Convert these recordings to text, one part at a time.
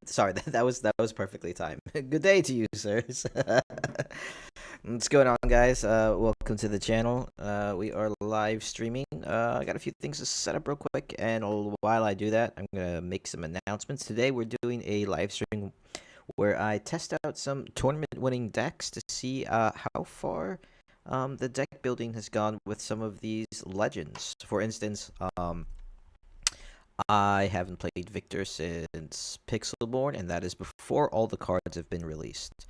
Sorry, that was perfectly timed. Good day to you, sirs. What's going on, guys? Welcome to the channel. We are live streaming. I got a few things to set up real quick, and while I do that, I'm gonna make some announcements. Today, we're doing a live stream where I test out some tournament-winning decks to see how far the deck building has gone with some of these legends. For instance, I haven't played Victor since Pixelborn, and that is before all the cards have been released.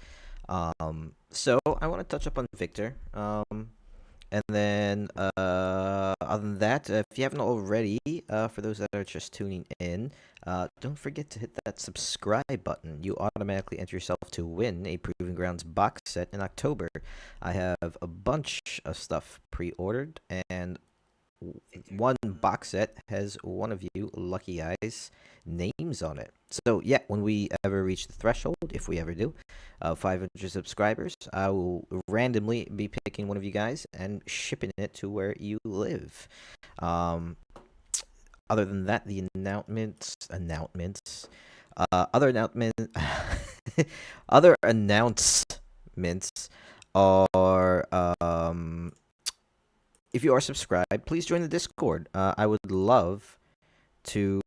So I want to touch up on Victor. And then other than that, if you haven't already, for those that are just tuning in, don't forget to hit that subscribe button. You automatically enter yourself to win a Proving Grounds box set in October. I have a bunch of stuff pre-ordered, and one box set has one of you lucky guys names on it. So yeah, when we ever reach the threshold, if we ever do, 500 subscribers, I will randomly be picking one of you guys and shipping it to where you live. Other than that, the other announcement other announcements are if you are subscribed, please join the Discord. I would love to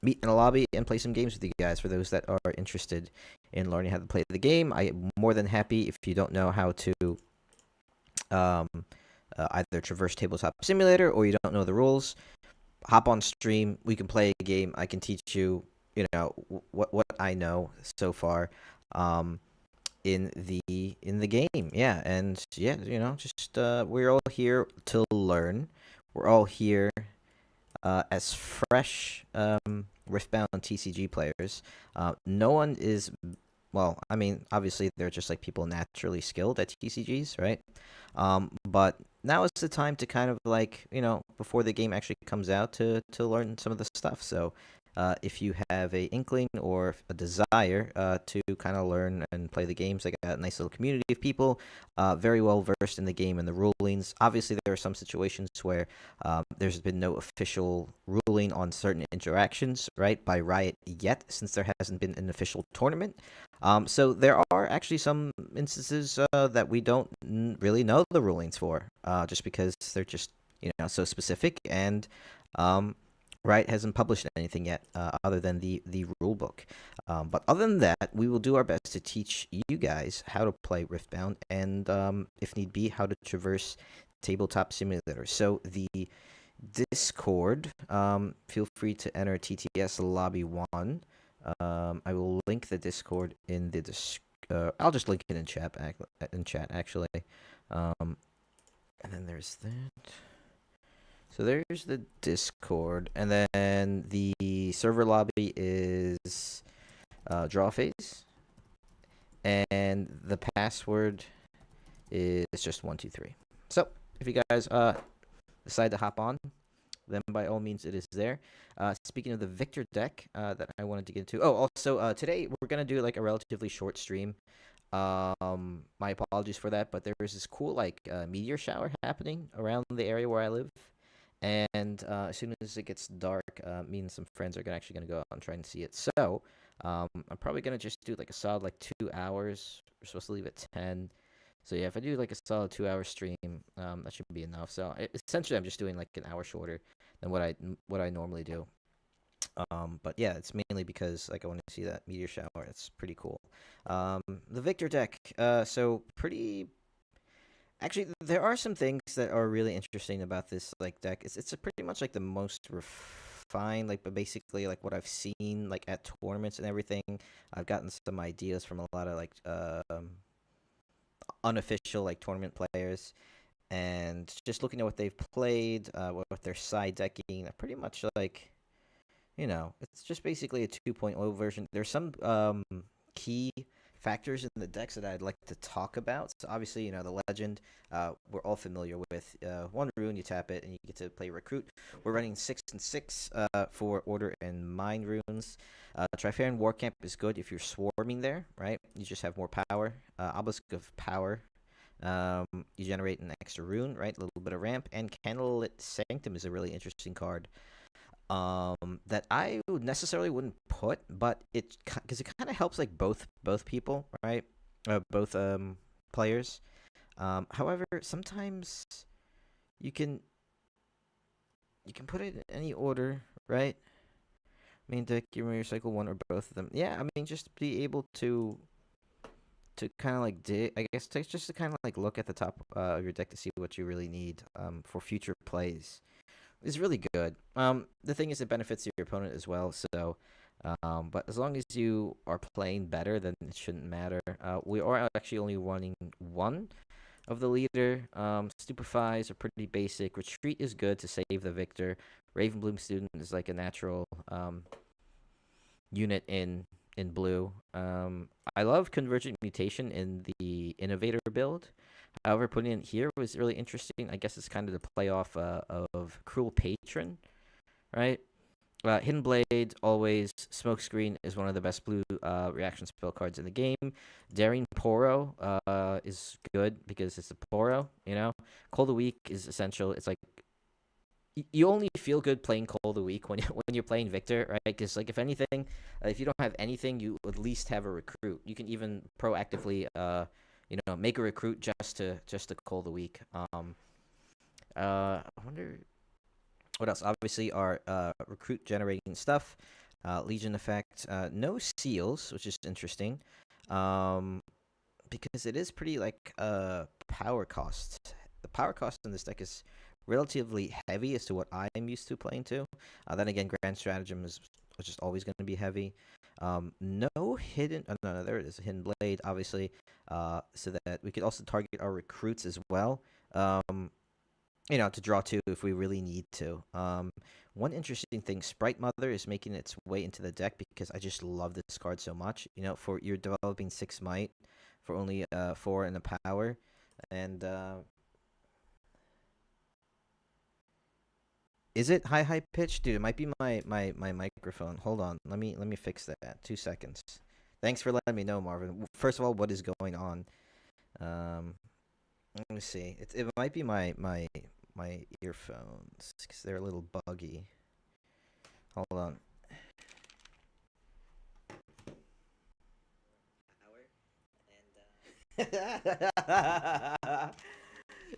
meet in a lobby and play some games with you guys. For those that are interested in learning how to play the game, I'm more than happy. If you don't know how to um, either traverse Tabletop Simulator or you don't know the rules, hop on stream. We can play a game. I can teach you, what I know so far. In the game. Yeah, and yeah, just we're all here to learn. We're all here as fresh Riftbound TCG players. No one is, well, I mean, obviously they're just like people naturally skilled at TCGs, right? But now is the time to kind of like, before the game actually comes out, to learn some of the stuff. So if you have a inkling or a desire to kind of learn and play the games, I got a nice little community of people very well versed in the game and the rulings. Obviously, there are some situations where there's been no official ruling on certain interactions, right, by Riot yet, since there hasn't been an official tournament. So there are actually some instances that we don't really know the rulings for, just because they're just so specific, and Riot hasn't published anything yet other than the rule book. But other than that, we will do our best to teach you guys how to play Riftbound and, if need be, how to traverse Tabletop Simulator. So the Discord, feel free to enter TTS Lobby 1. I will link the Discord in the I'll just link it in chat, actually. And then there's that. So there's the Discord, and then the server lobby is draw phase, and the password is just 123. So if you guys decide to hop on, then by all means it is there. Speaking of the Victor deck that I wanted to get into, also today we're gonna do like a relatively short stream. My apologies for that, but there is this cool like meteor shower happening around the area where I live. And as soon as it gets dark, me and some friends are actually going to go out and try and see it. So I'm probably going to just do like a solid like 2 hours. We're supposed to leave at 10. So yeah, if I do like a solid 2 hour stream, that should be enough. So essentially, I'm just doing like an hour shorter than what I normally do. But yeah, it's mainly because like I want to see that meteor shower. It's pretty cool. The Victor deck. So pretty. Actually, there are some things that are really interesting about this like deck. It's a pretty much like the most refined, like, but basically like what I've seen like at tournaments and everything. I've gotten some ideas from a lot of like unofficial like tournament players, and just looking at what they've played, what their side decking, pretty much like it's just basically a 2.0 version. There's some key factors in the decks that I'd like to talk about. So obviously, the legend, we're all familiar with. One rune, you tap it, and you get to play Recruit. We're running 6 and 6 for Order and Mind runes. Trifarian War Camp is good if you're swarming there, right? You just have more power. Obelisk of Power. You generate an extra rune, right? A little bit of ramp. And Candlelit Sanctum is a really interesting card. that I would necessarily wouldn't put, but because it kind of helps like both people, right? Both players. However, sometimes you can you can put it in any order, right? Main deck, your mirror cycle one or both of them. Yeah, I mean just be able to kind of like dig. I guess just to kind of like look at the top of your deck to see what you really need for future plays is really good. The thing is, it benefits your opponent as well. So, but as long as you are playing better, then it shouldn't matter. We are actually only running one of the leader. Stupefies are pretty basic. Retreat is good to save the victor. Ravenbloom student is like a natural unit in blue. I love Convergent Mutation in the Innovator build. However, putting it here was really interesting. I guess it's kind of the playoff of Cruel Patron, right? Hidden Blade, always. Smokescreen is one of the best blue reaction spell cards in the game. Daring Poro is good because it's a Poro, you know? Cold a Week is essential. It's like you only feel good playing Cold a Week when when you're playing Victor, right? Because like if anything, if you don't have anything, you at least have a recruit. You can even proactively, make a recruit just to Cold a Week. I wonder what else. Obviously, our recruit generating stuff, Legion effect, no seals, which is interesting, because it is pretty like power cost. The power cost in this deck is relatively heavy as to what I'm used to playing to. Then again, Grand Stratagem is just always going to be heavy. No hidden. Oh, no, there it is. Hidden Blade, obviously, so that we could also target our recruits as well. To draw two if we really need to. One interesting thing, Sprite Mother is making its way into the deck because I just love this card so much. For you're developing 6 might for only 4 in the power, and is it high pitch, dude? It might be my microphone. Hold on, let me fix that. 2 seconds. Thanks for letting me know, Marvin. First of all, what is going on? Um, Let me see. It might be my earphones because they're a little buggy. Hold on.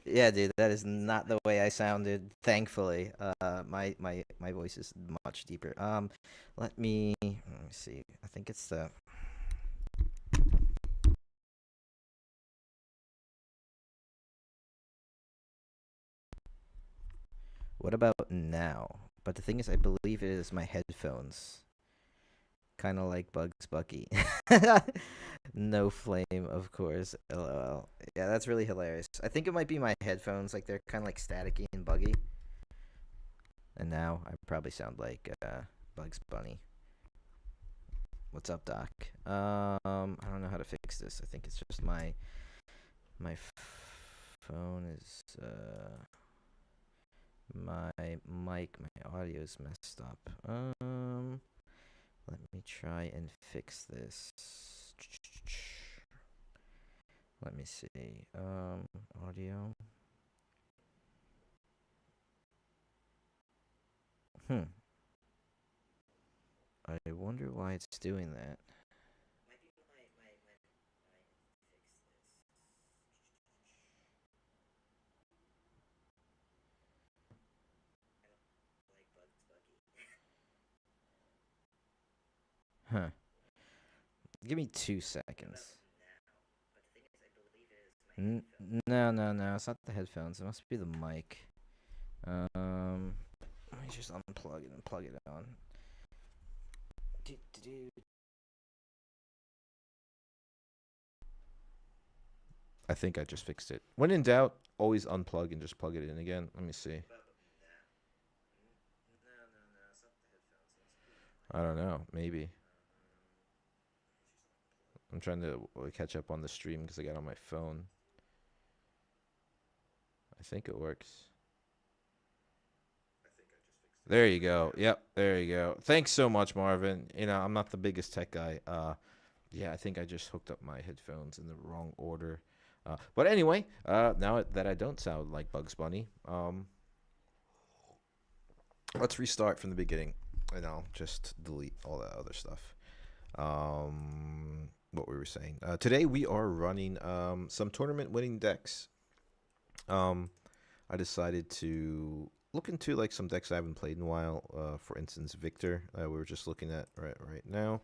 Yeah, dude, that is not the way I sounded. Thankfully, my voice is much deeper. Let me see. I think it's the. What about now? But the thing is, I believe it is my headphones. Kind of like Bugs Bucky. No flame, of course. LOL. Yeah, that's really hilarious. I think it might be my headphones. Like they're kind of like staticky and buggy. And now I probably sound like Bugs Bunny. What's up, Doc? I don't know how to fix this. I think it's just my phone is my mic, my audio is messed up. Let me try and fix this. Let me see. Audio. I wonder why it's doing that. Huh. Give me 2 seconds. No. It's not the headphones. It must be the mic. Let me just unplug it and plug it on. I think I just fixed it. When in doubt, always unplug and just plug it in again. Let me see. I don't know. Maybe. I'm trying to catch up on the stream because I got on my phone. I think it works. There you go. Yep, there you go. Thanks so much, Marvin. I'm not the biggest tech guy. Yeah, I think I just hooked up my headphones in the wrong order. But anyway, now that I don't sound like Bugs Bunny, Let's restart from the beginning, and I'll just delete all that other stuff. What we were saying. Today we are running some tournament winning decks. Um, I decided to look into like some decks I haven't played in a while. For instance, Victor. We were just looking at right now.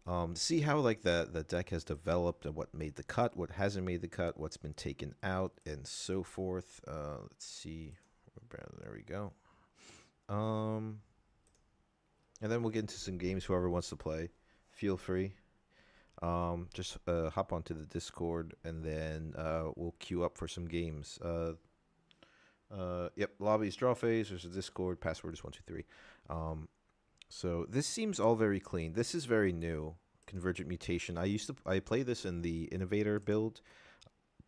To see how like the deck has developed and what made the cut, what hasn't made the cut, what's been taken out, and so forth. Let's see. There we go. And then we'll get into some games. Whoever wants to play, feel free. Just hop onto the Discord, and then we'll queue up for some games. Yep, lobby's draw phase. There's a Discord. Password is 123. So this seems all very clean. This is very new. Convergent Mutation. I play this in the Innovator build.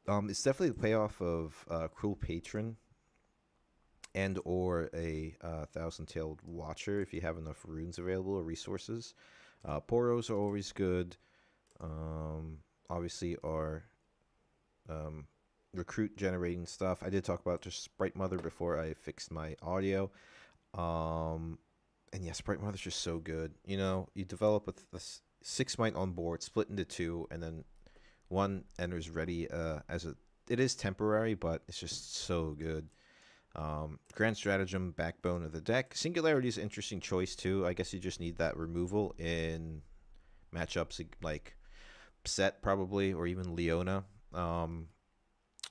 It's definitely a payoff of Cruel Patron and or a Thousand-Tailed Watcher if you have enough runes available or resources. Poros are always good. Obviously our recruit generating stuff. I did talk about just Sprite Mother before I fixed my audio. And yeah, Sprite Mother's just so good. You know, you develop a 6 might on board, split into 2, and then 1 enters ready as a. It is temporary, but it's just so good. Grand Stratagem, backbone of the deck. Singularity is an interesting choice too. I guess you just need that removal in matchups like Set probably, or even Leona.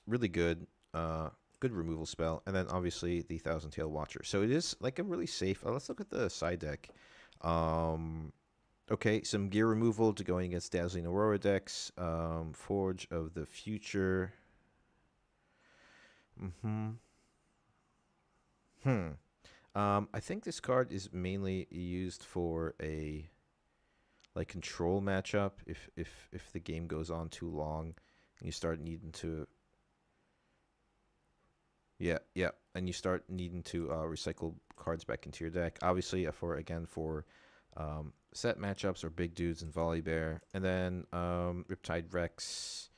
Really good. Good removal spell. And then obviously the Thousand-Tailed Watcher. So it is like a really safe. Let's look at the side deck. Okay, some gear removal to going against Dazzling Aurora decks. Forge of the Future. I think this card is mainly used for a like control matchup. If the game goes on too long and you start needing to and you start needing to recycle cards back into your deck. Obviously, for set matchups or big dudes and Volley Bear, and then Riptide Rex,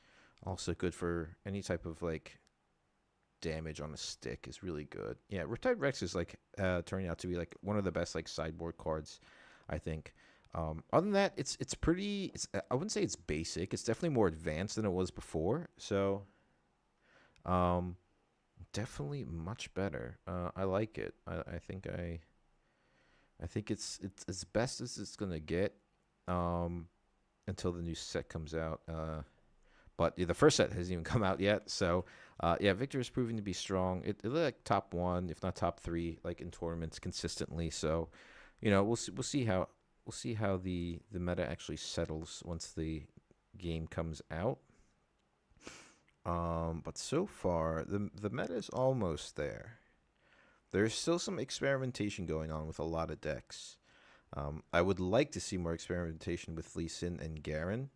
also good for any type of like damage on a stick is really good. Yeah, Riptide Rex is like turning out to be like one of the best like sideboard cards, I think. Other than that, it's pretty. I wouldn't say it's basic. It's definitely more advanced than it was before. So, definitely much better. I like it. I think it's as best as it's gonna get until the new set comes out. But the first set hasn't even come out yet. So yeah, Victor is proving to be strong. It like top 1, if not top 3, like in tournaments consistently. So you know we'll see how the meta actually settles once the game comes out. But so far the meta is almost there. There's still some experimentation going on with a lot of decks. I would like to see more experimentation with Lee Sin and Garen.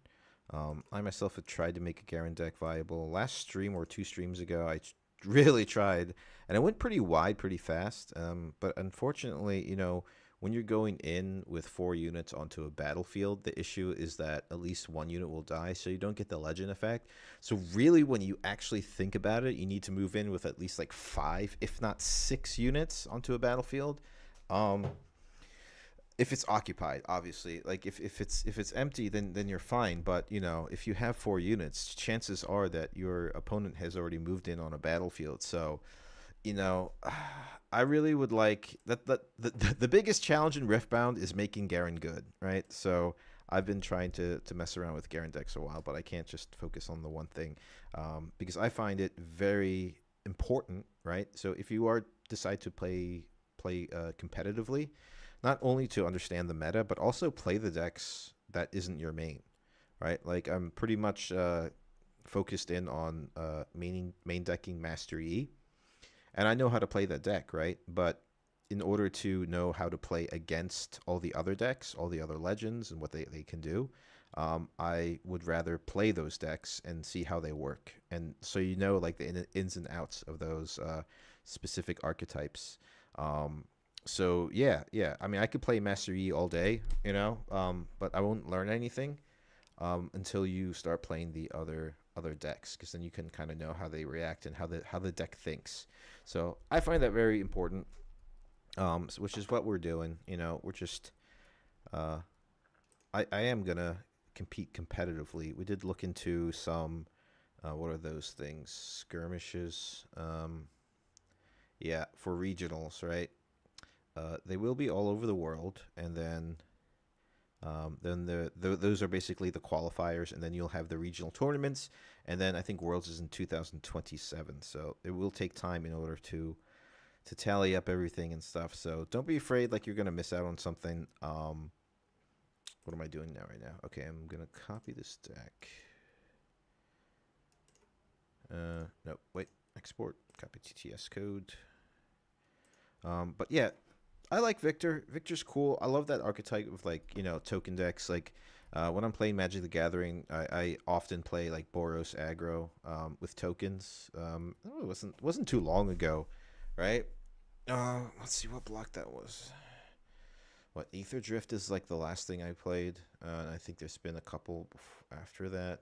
I myself have tried to make a Garen deck viable. Last stream or 2 streams ago, I really tried, and it went pretty wide pretty fast. But unfortunately, you know, when you're going in with 4 units onto a battlefield, the issue is that at least 1 unit will die, so you don't get the legend effect. So really, when you actually think about it, you need to move in with at least like 5, if not 6 units onto a battlefield. If it's occupied, obviously, like if it's empty, then you're fine. But you know, if you have 4 units, chances are that your opponent has already moved in on a battlefield. So you know, I really would like that. The biggest challenge in Riftbound is making Garen good, right? So I've been trying to mess around with Garen decks a while, but I can't just focus on the one thing because I find it very important, right? So if you are decide to play competitively, not only to understand the meta, but also play the decks that isn't your main, right? Like I'm pretty much focused in on main decking Master E. And I know how to play that deck, right? But in order to know how to play against all the other decks, all the other legends, and what they can do, I would rather play those decks and see how they work. And so you know, like the ins and outs of those specific archetypes. So yeah. I mean, I could play Master E all day, you know, but I won't learn anything until you start playing the other decks, because then you can kind of know how they react and how the deck thinks. So I find that very important. which is what we're doing. You know, we're just uh, I am gonna compete competitively. We did look into some what are those things? Skirmishes. Yeah, for regionals, right? They will be all over the world, and then those are basically the qualifiers, and then you'll have the regional tournaments, and then I think Worlds is in 2027. So it will take time in order to tally up everything and stuff. So don't be afraid like you're gonna miss out on something. What am I doing now right now? Okay, I'm gonna copy this deck. No, wait, export, copy TTS code. But yeah, I like Victor. Victor's cool. I love that archetype of like, you know, token decks. Like when I'm playing Magic the Gathering, I often play like Boros aggro with tokens. It wasn't too long ago, right? Let's see what block that was. What, Ether Drift is like the last thing I played, and I think there's been a couple after that.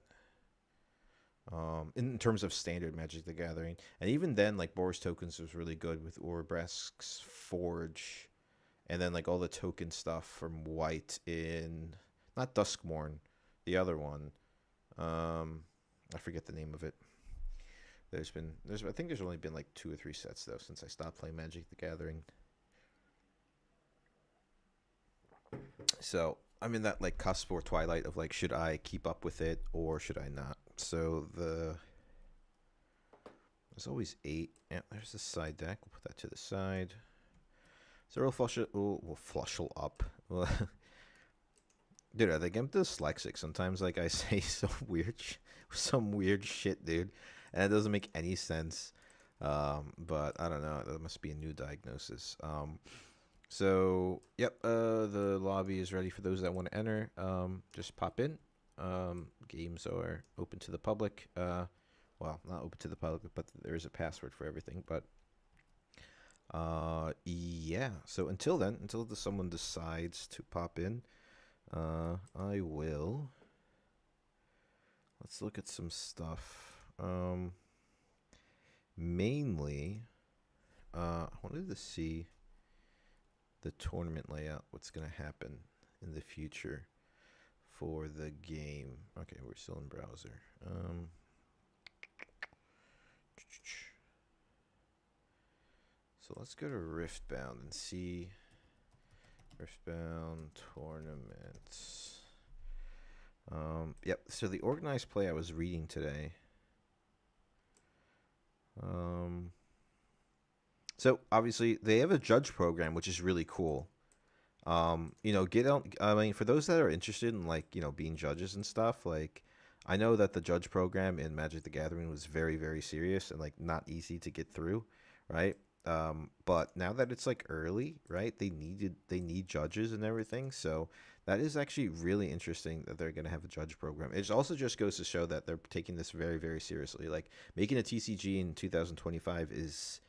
In terms of standard Magic the Gathering, and even then, like Boros tokens was really good with Urbresk's Forge, and then like all the token stuff from White in not Duskmorn, the other one. I forget the name of it. I think there's only been like 2 or 3 sets though since I stopped playing Magic the Gathering. So I'm in that like cusp or twilight of like, should I keep up with it or should I not? So there's always 8. Yeah, there's the side deck. We'll put that to the side. So we'll flushel up. Dude, I think I'm dyslexic. Sometimes like I say some weird shit, dude, and it doesn't make any sense. But I don't know. That must be a new diagnosis. So yep, the lobby is ready for those that want to enter. Just pop in. Games are open to the public. Well, not open to the public, but there is a password for everything. But yeah. So until then, until someone decides to pop in, I will. Let's look at some stuff. Mainly, I wanted to see the tournament layout. What's gonna happen in the future for the game? Okay, we're still in browser. So let's go to Riftbound and see Riftbound tournaments. Yep. So the organized play I was reading today. So obviously they have a judge program, which is really cool. You know, get out. I mean, for those that are interested in like, you know, being judges and stuff, like I know that the judge program in Magic the Gathering was very, very serious and like not easy to get through, right? But now that it's like early, right? They need judges and everything. So that is actually really interesting that they're gonna have a judge program. It also just goes to show that they're taking this very, very seriously. Like making a TCG in 2025 is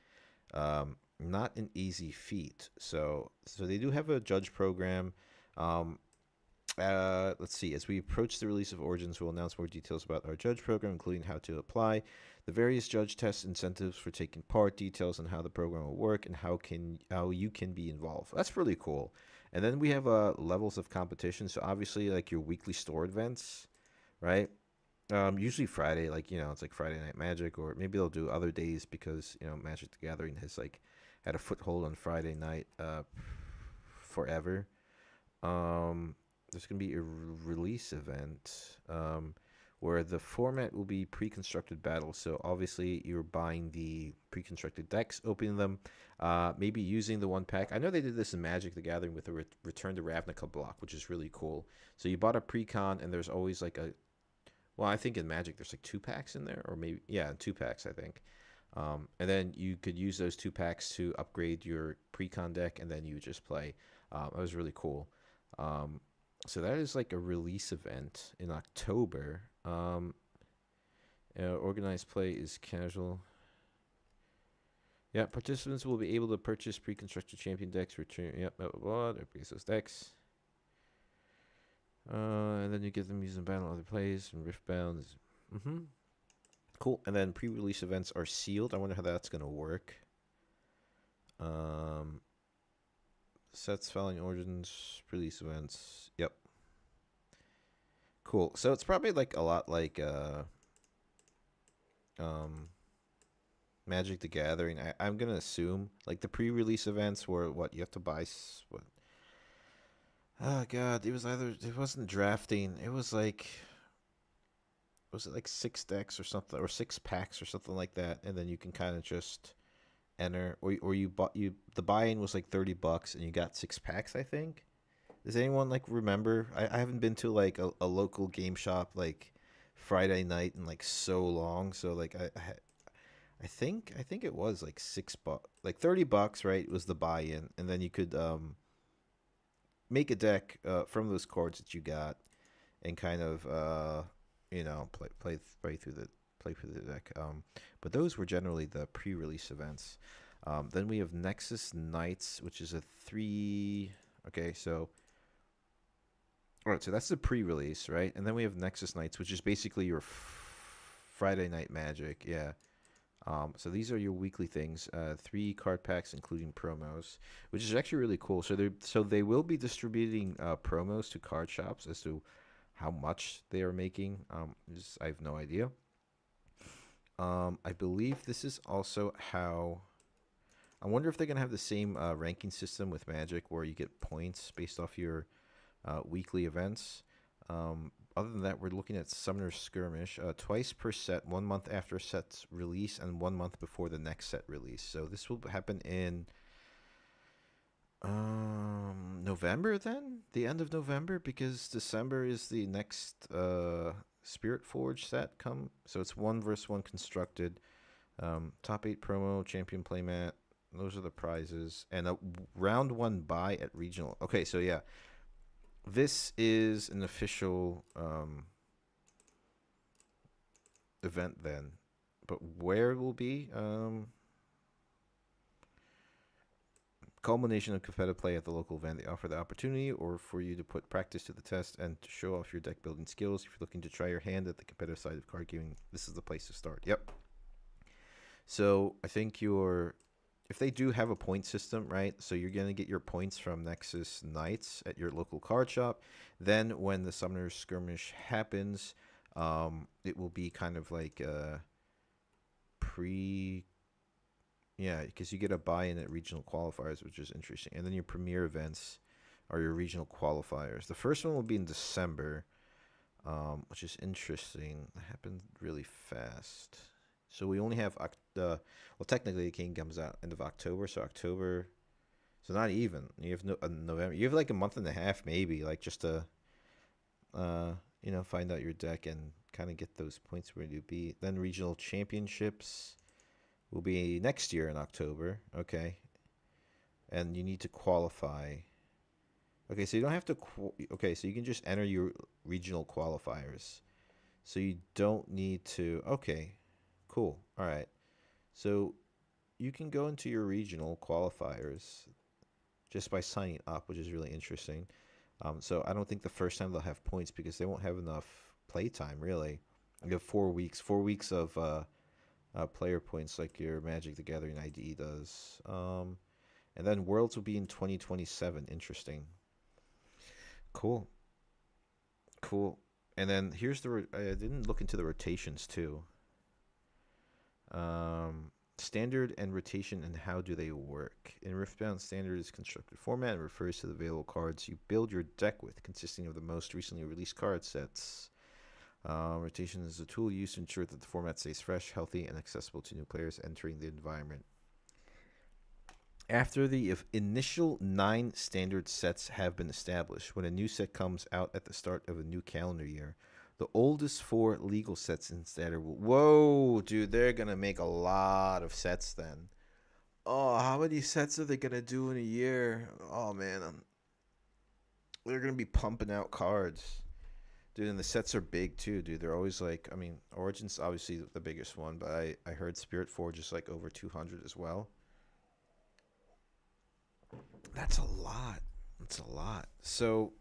not an easy feat. So they do have a judge program. Let's see. As we approach the release of Origins, we'll announce more details about our judge program, including how to apply, the various judge tests, incentives for taking part, details on how the program will work, and how you can be involved. That's really cool. And then we have levels of competition. So obviously, like your weekly store events, right? Usually Friday, like, you know, it's like Friday Night Magic, or maybe they'll do other days because, you know, Magic the Gathering has like had a foothold on Friday night forever. There's gonna be a release event where the format will be pre-constructed battles. So obviously you're buying the pre-constructed decks, opening them, maybe using the one pack. I know they did this in Magic the Gathering with the Return to Ravnica block, which is really cool. So you bought a pre-con, and there's always like well, I think in Magic there's like 2 packs in there, or maybe, yeah, 2 packs, I think. And then you could use those 2 packs to upgrade your pre-con deck, and then you just play. That was really cool. So that is like a release event in October. Organized play is casual. Yeah, participants will be able to purchase pre-constructed champion decks, return, yep, blah, blah, blah, to upgrade those decks. And then you get them using battle other plays and Riftbounds. Cool. And then pre-release events are sealed. I wonder how that's gonna work. sets following Origins release events. Yep. Cool. So it's probably like a lot like um Magic the Gathering. I'm gonna assume like the pre-release events were what you have to buy. What? Oh God, it wasn't drafting. It was like was it like 6 decks or something, or 6 packs or something like that, and then you can kind of just enter, or you bought you the buy-in was like $30 and you got 6 packs, I think. Does anyone like remember? I haven't been to like a local game shop like Friday night in like so long. So like I think it was like $6, like $30, right? Was the buy-in, and then you could make a deck from those cards that you got, and kind of play through the deck. But those were generally the pre-release events. Then we have Nexus Knights, which is a 3. Okay, so all right, so that's the pre-release, right? And then we have Nexus Knights, which is basically your Friday Night Magic. Yeah. So these are your weekly things. 3 card packs, including promos, which is actually really cool. So they will be distributing promos to card shops as to how much they are making. I have no idea. I believe this is also how. I wonder if they're gonna have the same ranking system with Magic, where you get points based off your weekly events. Other than that, we're looking at Summoner's Skirmish twice per set, 1 month after a set's release and 1 month before the next set release. So this will happen in November, then the end of November, because December is the next Spirit Forge set come. So it's 1v1 constructed, top 8 promo, champion playmat. Those are the prizes, and a round 1 buy at regional. Okay, so yeah. This is an official event then, but where it will be, culmination of competitive play at the local event. They offer the opportunity or for you to put practice to the test and to show off your deck building skills. If you're looking to try your hand at the competitive side of card gaming, this is the place to start. Yep. So I think if they do have a point system, right? So you're going to get your points from Nexus Knights at your local card shop. Then when the Summoner's Skirmish happens, it will be kind of like because you get a buy-in at regional qualifiers, which is interesting. And then your premier events are your regional qualifiers. The first one will be in December, which is interesting. It happened really fast. So we only have technically the game comes out end of October, so October. So not even. You have November. You have like a month and a half, maybe, like just to, find out your deck and kind of get those points where you be. Then regional championships will be next year in October. Okay, and you need to qualify. Okay, so you don't have to. So you can just enter your regional qualifiers. So you don't need to. Okay. Cool. All right. So you can go into your regional qualifiers just by signing up, which is really interesting. So I don't think the first time they'll have points because they won't have enough play time, really. You have 4 weeks, 4 weeks of player points like your Magic the Gathering ID does. And then Worlds will be in 2027. Interesting. Cool. Cool. And then here's I didn't look into the rotations too. Standard and rotation, and how do they work? In Riftbound, standard is constructed format and refers to the available cards you build your deck with, consisting of the most recently released card sets. Rotation is a tool used to ensure that the format stays fresh, healthy, and accessible to new players entering the environment. After the initial 9 standard sets have been established, when a new set comes out at the start of a new calendar year, the oldest 4 legal sets in standard will... Whoa, dude, they're going to make a lot of sets then. Oh, how many sets are they going to do in a year? Oh, man. They're going to be pumping out cards. Dude, and the sets are big, too, dude. They're always like... I mean, Origin's obviously the biggest one, but I heard Spirit Forge is like over 200 as well. That's a lot. That's a lot. So...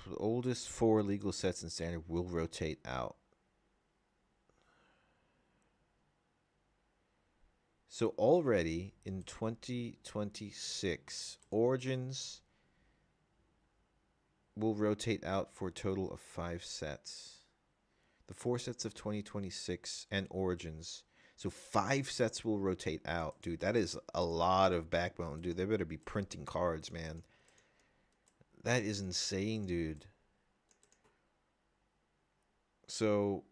the oldest 4 legal sets in standard will rotate out. So already in 2026, Origins will rotate out for a total of 5 sets. The 4 sets of 2026 and Origins. So 5 sets will rotate out. Dude, that is a lot of backbone. Dude, they better be printing cards, man. That is insane, dude. So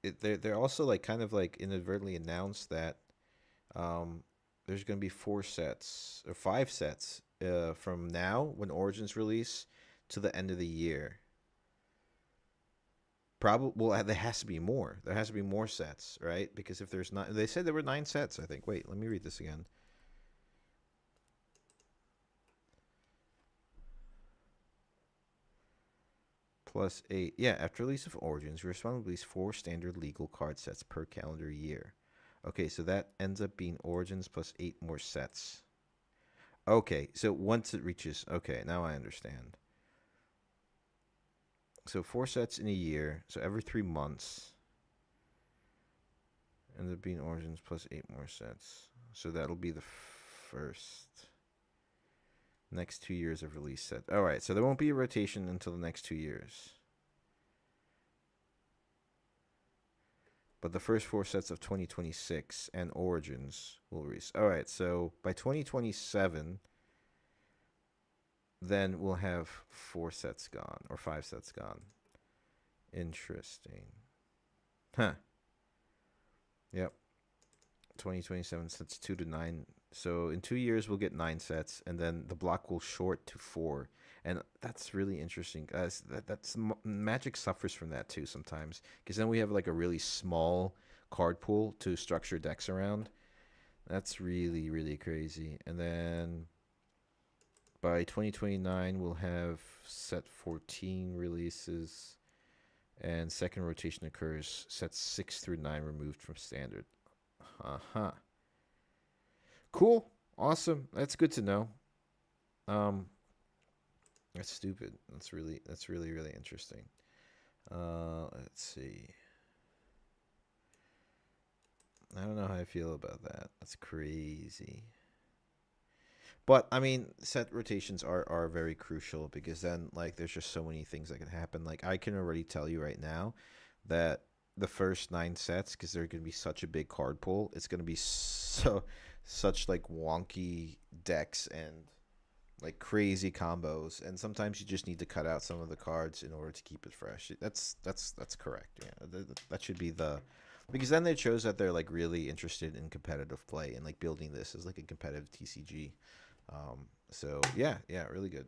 they're also like kind of like inadvertently announced that there's going to be 4 sets or 5 sets from now when Origins release to the end of the year. Probably, well, there has to be more. There has to be more sets, right? Because if there's not, they said there were 9 sets. I think. Wait, let me read this again. +8. Yeah, after release of Origins, you're responsible to release 4 standard legal card sets per calendar year. Okay, so that ends up being Origins plus 8 more sets. Okay, so once it reaches... Okay, now I understand. So 4 sets in a year, so every 3 months. Ends up being Origins plus 8 more sets. So that'll be the first... Next 2 years of release set. Alright, so there won't be a rotation until the next 2 years. But the first 4 sets of 2026 and Origins will release. Alright, so by 2027, then we'll have 4 sets gone, or 5 sets gone. Interesting. Huh. Yep. 2027 sets 2 to 9. So in 2 years we'll get 9 sets, and then the block will short to 4, and that's really interesting. Magic suffers from that too sometimes, because then we have like a really small card pool to structure decks around. That's really, really crazy. And then by 2029 we'll have set 14 releases, and second rotation occurs sets 6 through 9 removed from standard. Cool. Awesome. That's good to know. That's stupid. That's really, really interesting. Let's see. I don't know how I feel about that. That's crazy. But I mean, set rotations are very crucial, because then like there's just so many things that can happen. Like I can already tell you right now that the first 9 sets, because they're going to be such a big card pool, it's going to be such like wonky decks and like crazy combos, and sometimes you just need to cut out some of the cards in order to keep it fresh. That's correct. Yeah, that should be the, because then it shows that they're like really interested in competitive play and like building this as like a competitive TCG. So yeah, really good.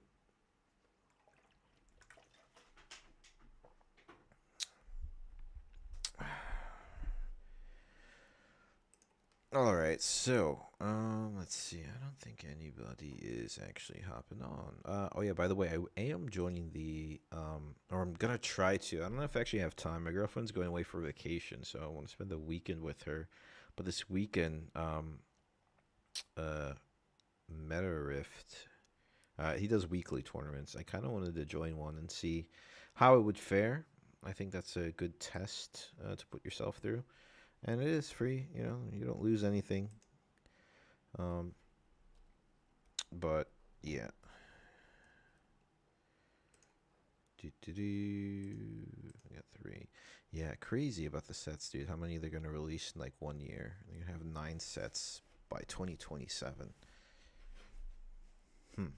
All right, so let's see. I don't think anybody is actually hopping on. Oh yeah, by the way, I am joining the or I'm gonna try to. I don't know if I actually have time. My girlfriend's going away for vacation, so I want to spend the weekend with her. But this weekend, Meta Rift, he does weekly tournaments. I kind of wanted to join one and see how it would fare. I think that's a good test to put yourself through. And it is free, you know, you don't lose anything. But yeah. I got 3. Yeah, crazy about the sets, dude. How many they're gonna release in like 1 year? They're gonna have 9 sets by 2027. And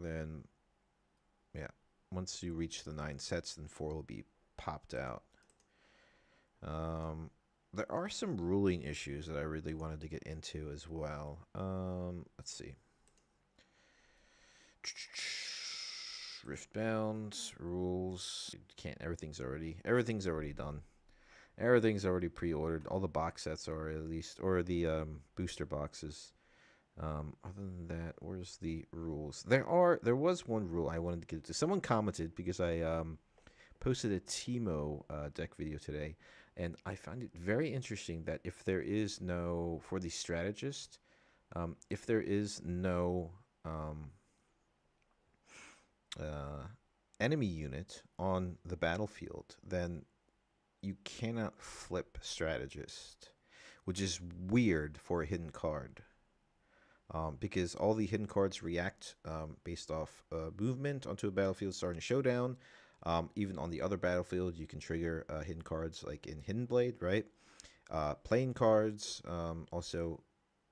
then, yeah, once you reach the 9 sets, then 4 will be popped out. There are some ruling issues that I really wanted to get into as well. Let's see. Riftbounds rules. Can't. Everything's already done. Everything's already pre-ordered. All the box sets are, at least, or the booster boxes. Other than that, where's the rules? There was one rule I wanted to get to. Someone commented, because I posted a Teemo deck video today, and I found it very interesting that if there is no, for the strategist, if there is no enemy unit on the battlefield, then you cannot flip strategist, which is weird for a hidden card. Because all the hidden cards react based off movement onto a battlefield starting a showdown. Even on the other battlefield, you can trigger hidden cards like in Hidden Blade, right? Playing cards also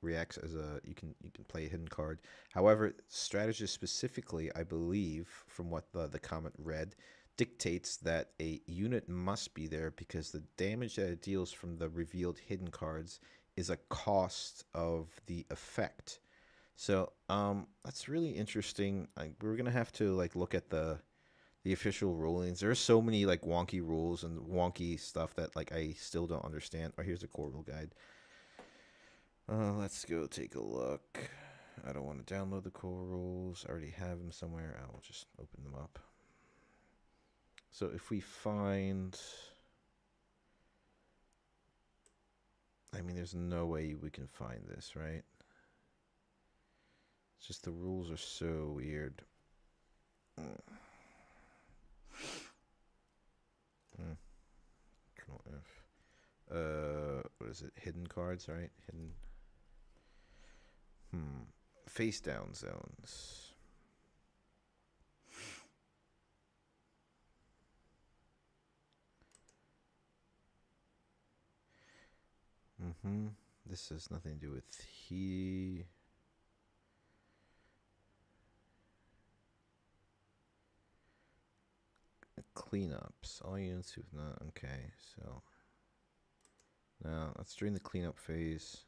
reacts as you can play a hidden card. However, strategist specifically, I believe, from what the comment read, dictates that a unit must be there because the damage that it deals from the revealed hidden cards is a cost of the effect. So that's really interesting. We're gonna have to like look at the official rulings. There's so many like wonky rules and wonky stuff that like I still don't understand. Oh, here's the core rule guide. Let's go take a look. I don't want to download the core rules. I already have them somewhere. I will just open them up. So if we find, I mean, there's no way we can find this, right? It's just the rules are so weird. Control F. What is it? Hidden cards, right? Hidden. Face down zones. This has nothing to do with cleanups. All units who've not. Okay, so now that's during the cleanup phase.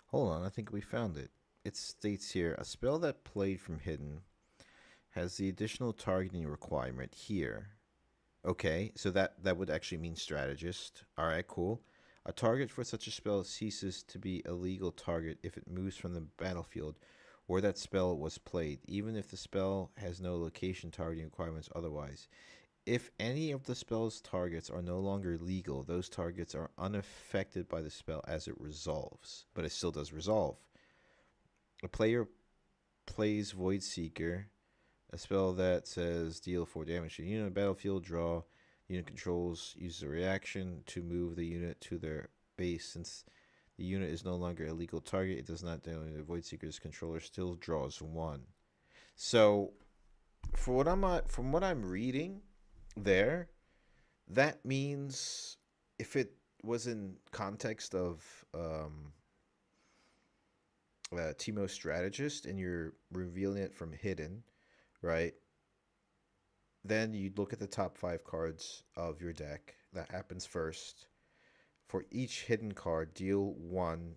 Hold on, I think we found it. It states here, a spell that played from hidden has the additional targeting requirement here. Okay, so that would actually mean strategist. Alright, cool. A target for such a spell ceases to be a legal target if it moves from the battlefield where that spell was played, even if the spell has no location targeting requirements otherwise. If any of the spell's targets are no longer legal, those targets are unaffected by the spell as it resolves, but it still does resolve. A player plays Void Seeker, a spell that says deal 4 damage to a unit on the battlefield, draw. Unit controls uses a reaction to move the unit to their base. Since the unit is no longer a legal target, it does not damage the Void Seeker's controller still draws 1. So, from what I'm reading there, that means if it was in context of Teemo strategist and you're revealing it from hidden, right? Then you'd look at the top 5 cards of your deck. That happens first. For each hidden card, deal 1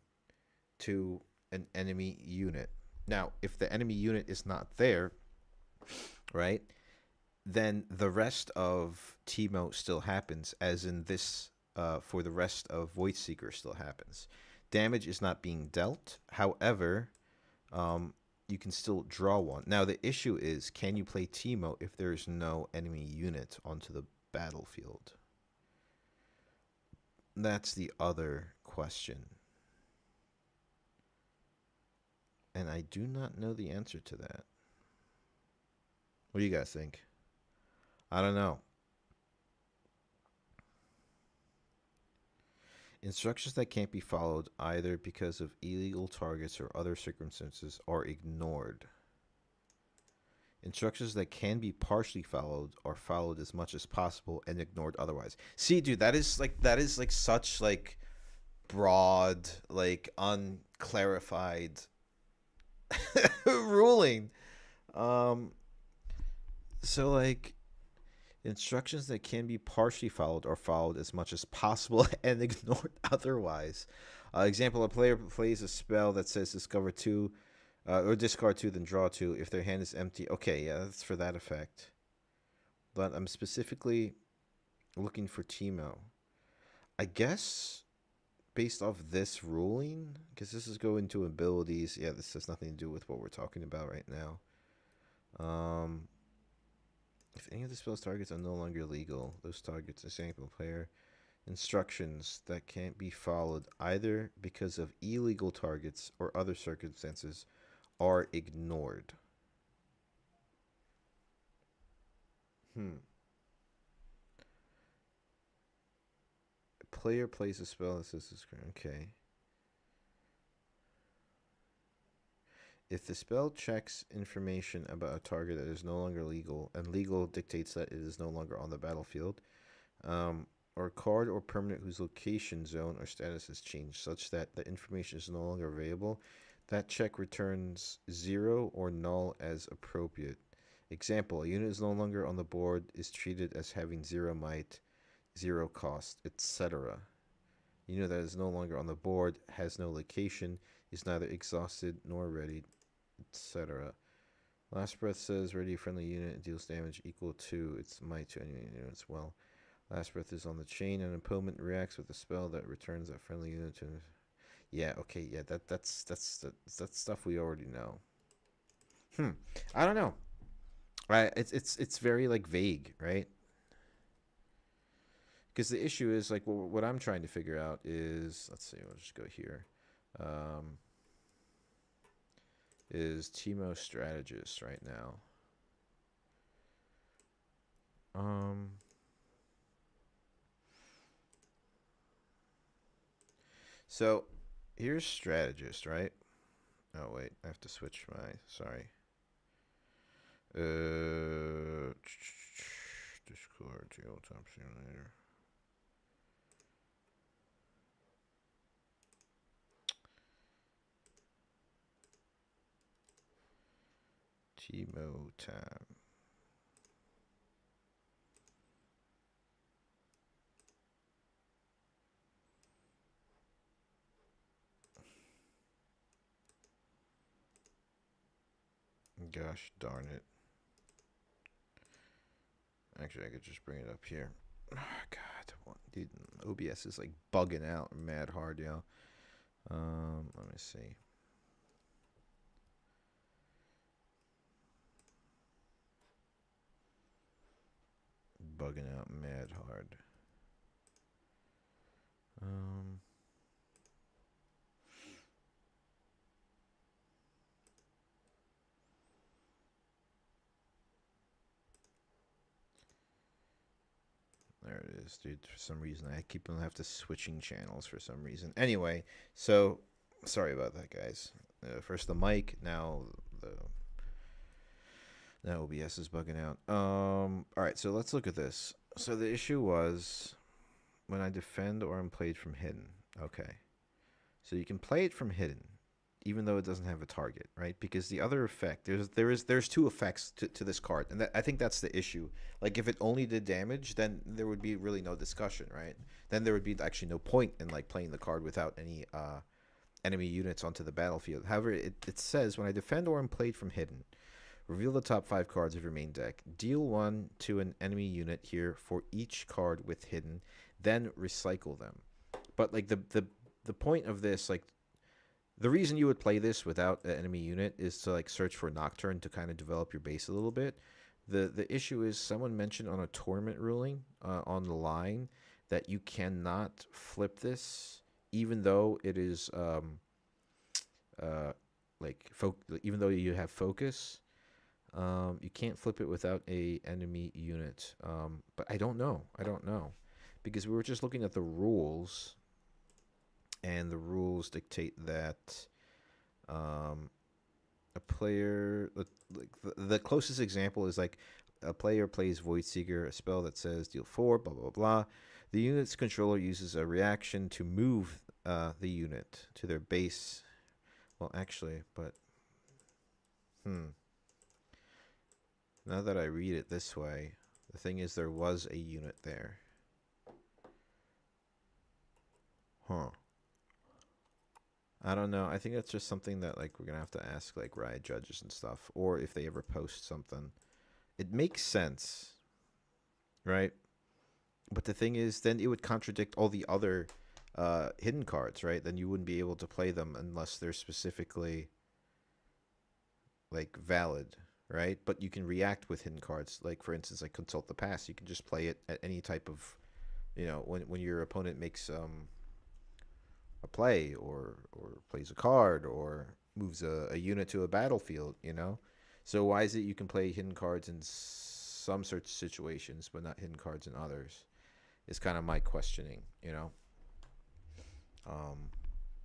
to an enemy unit. Now, if the enemy unit is not there, right, then the rest of Teemo still happens, as in this, for the rest of Void Seeker still happens. Damage is not being dealt. However, you can still draw 1. Now, the issue is, can you play Teemo if there's no enemy unit onto the battlefield? That's the other question. And I do not know the answer to that. What do you guys think? I don't know. Instructions that can't be followed either because of illegal targets or other circumstances are ignored. Instructions that can be partially followed are followed as much as possible and ignored otherwise. See, dude, that is like such like broad, like unclarified ruling. So like instructions that can be partially followed are followed as much as possible and ignored otherwise. Example, a player plays a spell that says discover 2 or discard 2, then draw 2 if their hand is empty. Okay, yeah, that's for that effect. But I'm specifically looking for Teemo. I guess based off this ruling, because this is going to abilities. Yeah, this has nothing to do with what we're talking about right now. If any of the spell's targets are no longer legal, those targets, example, player instructions that can't be followed either because of illegal targets or other circumstances are ignored. Hmm. Player plays a spell that says this. Okay. If the spell checks information about a target that is no longer legal, and legal dictates that it is no longer on the battlefield, or a card or permanent whose location, zone, or status has changed such that the information is no longer available, that check returns 0 or null as appropriate. Example, a unit is no longer on the board, is treated as having 0 might, 0 cost, etc. Unit that is no longer on the board, has no location, is neither exhausted nor ready, etc. Last Breath says ready friendly unit deals damage equal to its might to enemy units. Well, Last Breath is on the chain. An opponent reacts with a spell that returns that friendly unit to. Yeah, okay, yeah, that's stuff we already know. Hmm, I don't know. It's very like vague, right? Because the issue is like what I'm trying to figure out is, let's see, we'll just go here. Um, is Teemo strategist right now? Um, so here's strategist, right? Oh wait, I have to switch my. Sorry. Discord, Tabletop Simulator. Teemo time. Gosh darn it. Actually, I could just bring it up here. Oh, God, dude, OBS is like bugging out mad hard, yo. Let me see. Bugging out mad hard. Um, there it is, dude. For some reason, I keep on have to switching channels for some reason. Anyway, so sorry about that, guys. First the mic, the now OBS is bugging out. All right, so let's look at this. So the issue was when I defend or I'm played from hidden. Okay, so you can play it from hidden, even though it doesn't have a target, right? Because the other effect, there's two effects to this card, and I think that's the issue. Like if it only did damage, then there would be really no discussion, right? Then there would be actually no point in like playing the card without any enemy units onto the battlefield. However, it says when I defend or am played from hidden, reveal the top 5 cards of your main deck. Deal 1 to an enemy unit here for each card with hidden, then recycle them. But like the point of this, like the reason you would play this without an enemy unit is to like search for Nocturne to kind of develop your base a little bit. The issue is someone mentioned on a tournament ruling on the line that you cannot flip this even though it is uh even though you have focus. You can't flip it without a enemy unit. But I don't know. I don't know because we were just looking at the rules, and the rules dictate that a player, like the closest example is like a player plays Void Seeker, a spell that says deal 4, blah blah blah. The unit's controller uses a reaction to move the unit to their base. Well, actually, but now that I read it this way, the thing is there was a unit there. Huh. I don't know. I think that's just something that like we're gonna have to ask like riot judges and stuff, or if they ever post something. It makes sense, right? But the thing is, then it would contradict all the other hidden cards, right? Then you wouldn't be able to play them unless they're specifically like valid, right? But you can react with hidden cards, like for instance, like consult the past. You can just play it at any type of, when your opponent makes a play or plays a card or moves a unit to a battlefield. So why is it you can play hidden cards in some such situations, but not hidden cards in others, is kind of my questioning, you know?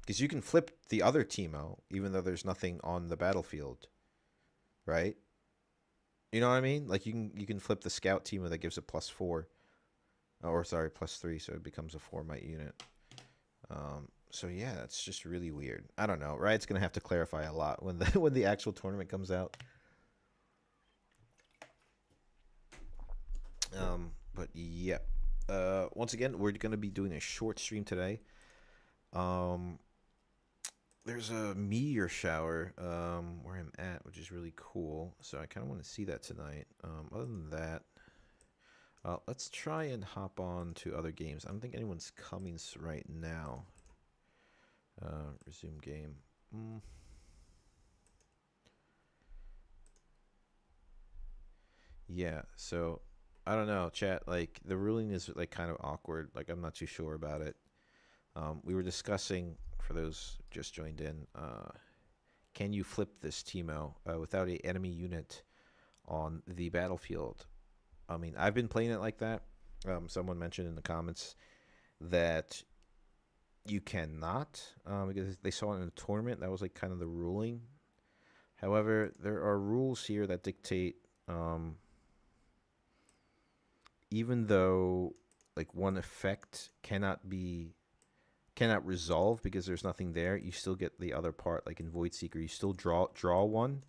Because you can flip the other Teemo, even though there's nothing on the battlefield, right? You know what I mean? Like, you can flip the scout Teemo that gives it +4. Or, sorry, +3, so it becomes a 4 might unit. So yeah, that's just really weird. I don't know. Riot's gonna have to clarify a lot when the when the actual tournament comes out. But yeah. Once again, we're gonna be doing a short stream today. There's a meteor shower where I'm at, which is really cool. So I kind of want to see that tonight. Other than that, let's try and hop on to other games. I don't think anyone's coming right now. Resume game. Yeah, so I don't know, chat. Like, the ruling is like kind of awkward. Like, I'm not too sure about it. We were discussing, for those just joined in, can you flip this Teemo without an enemy unit on the battlefield? I mean, I've been playing it like that. Someone mentioned in the comments that you cannot, because they saw it in a tournament. That was like kind of the ruling. However, there are rules here that dictate, even though like one effect cannot resolve because there's nothing there, you still get the other part. Like in Void Seeker, you still draw one.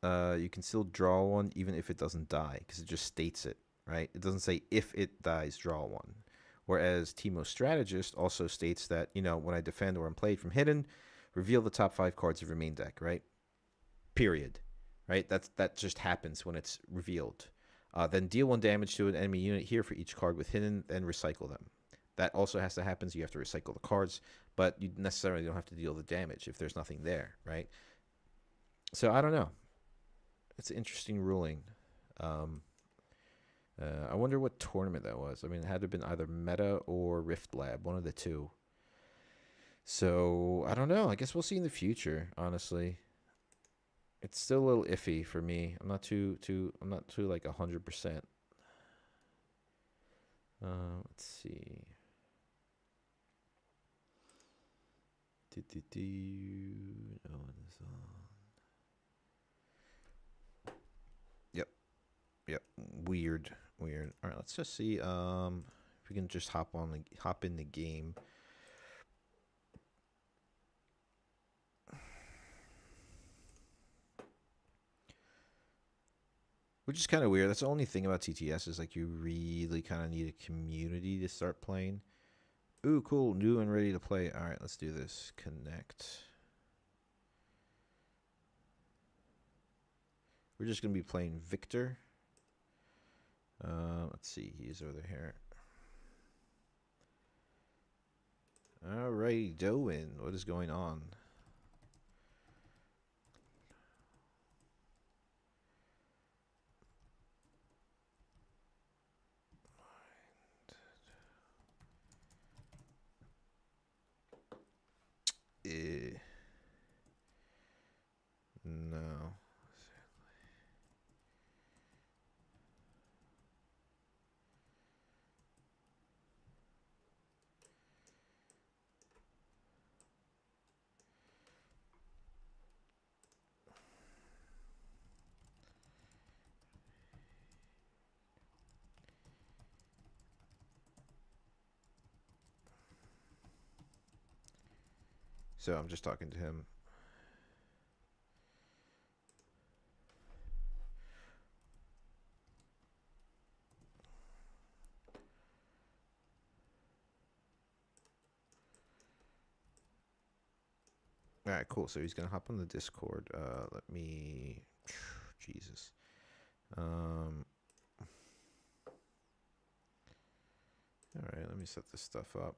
You can still draw one even if it doesn't die, because it just states it, right? It doesn't say if it dies, draw one. Whereas Teemo Strategist also states that, you know, when I defend or I'm played from hidden, reveal the top 5 cards of your main deck, right? Period. Right? That just happens when it's revealed. Then deal 1 damage to an enemy unit here for each card with hidden, then recycle them. That also has to happen, so you have to recycle the cards, but you necessarily don't have to deal the damage if there's nothing there, right? So I don't know. It's an interesting ruling. I wonder what tournament that was. I mean, it had to have been either Meta or Rift Lab, one of the two. So I don't know. I guess we'll see in the future. Honestly, it's still a little iffy for me. I'm not too like 100%. Let's see. No one's on. Yep. Weird. All right, let's just see if we can just hop in the game. Which is kind of weird. That's the only thing about TTS is like you really kind of need a community to start playing. Ooh, cool. New and ready to play. All right, let's do this. Connect. We're just going to be playing Victor. Let's see. He's over here. All right, Doan. What is going on? No. So I'm just talking to him. All right, cool. So he's gonna hop on the Discord. Let me, Jesus. All right, let me set this stuff up.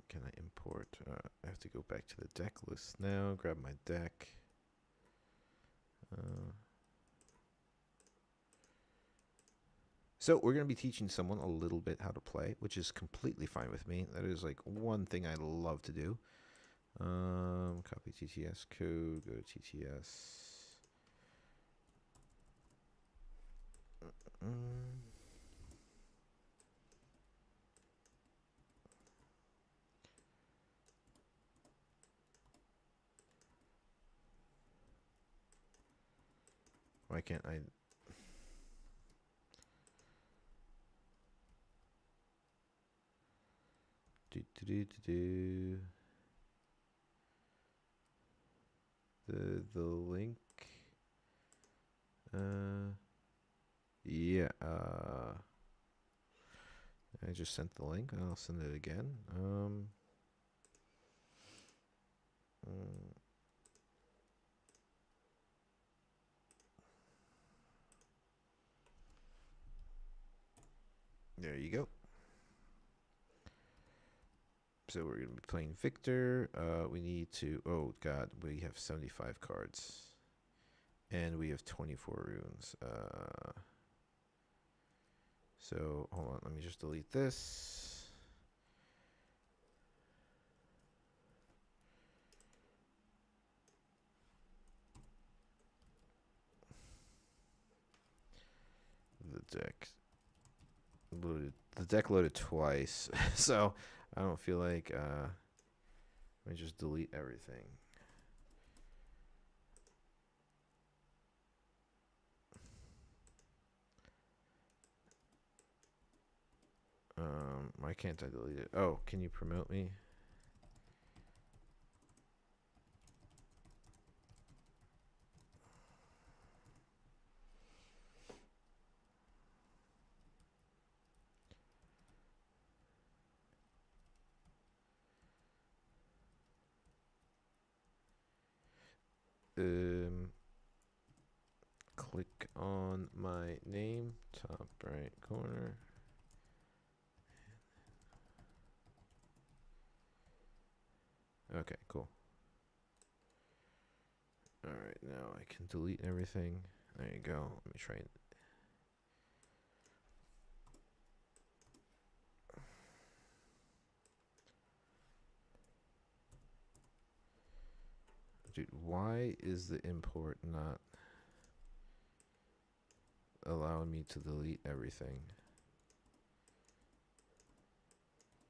Can I import? import. I have to go back to the deck list now. Grab my deck. So we're going to be teaching someone a little bit how to play, which is completely fine with me. That is like one thing I love to do. Copy TTS code, go to TTS. Why can't I? The link. Yeah. I just sent the link. I'll send it again. There you go. So we're going to be playing Victor. We need to... Oh, God. We have 75 cards. And we have 24 runes. So, hold on. Let me just delete this. The deck loaded. The deck loaded twice. So, I don't feel like... let me just delete everything. Why can't I delete it? Oh, can you promote me? Click on my name, top right corner. Okay, cool. Alright, now I can delete everything. There you go. Let me try it. Dude, why is the import not allowing me to delete everything?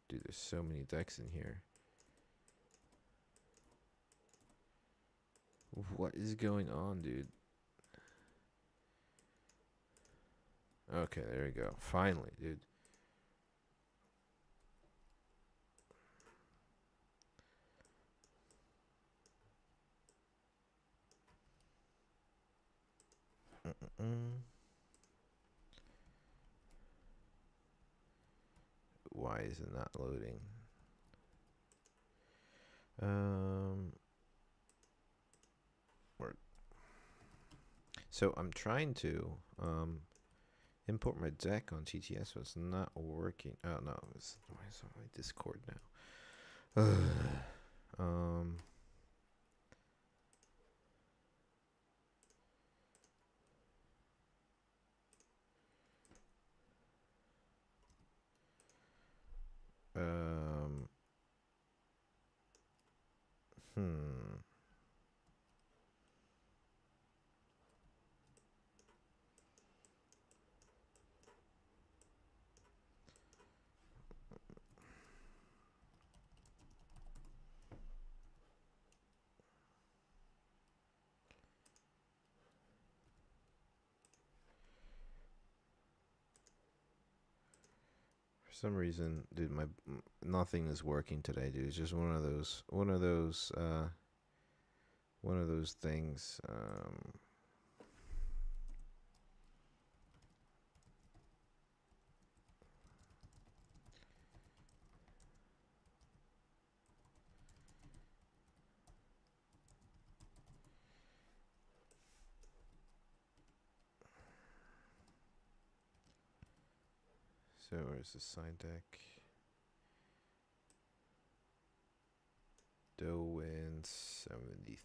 Dude, there's so many decks in here. What is going on, dude? Okay, there we go. Finally, dude. Why is it not loading? So I'm trying to import my deck on TTS, but it's not working. Oh no, why is it on my Discord now? For some reason, dude, nothing is working today, dude. It's just one of those things. So where's the side deck? Doin 73.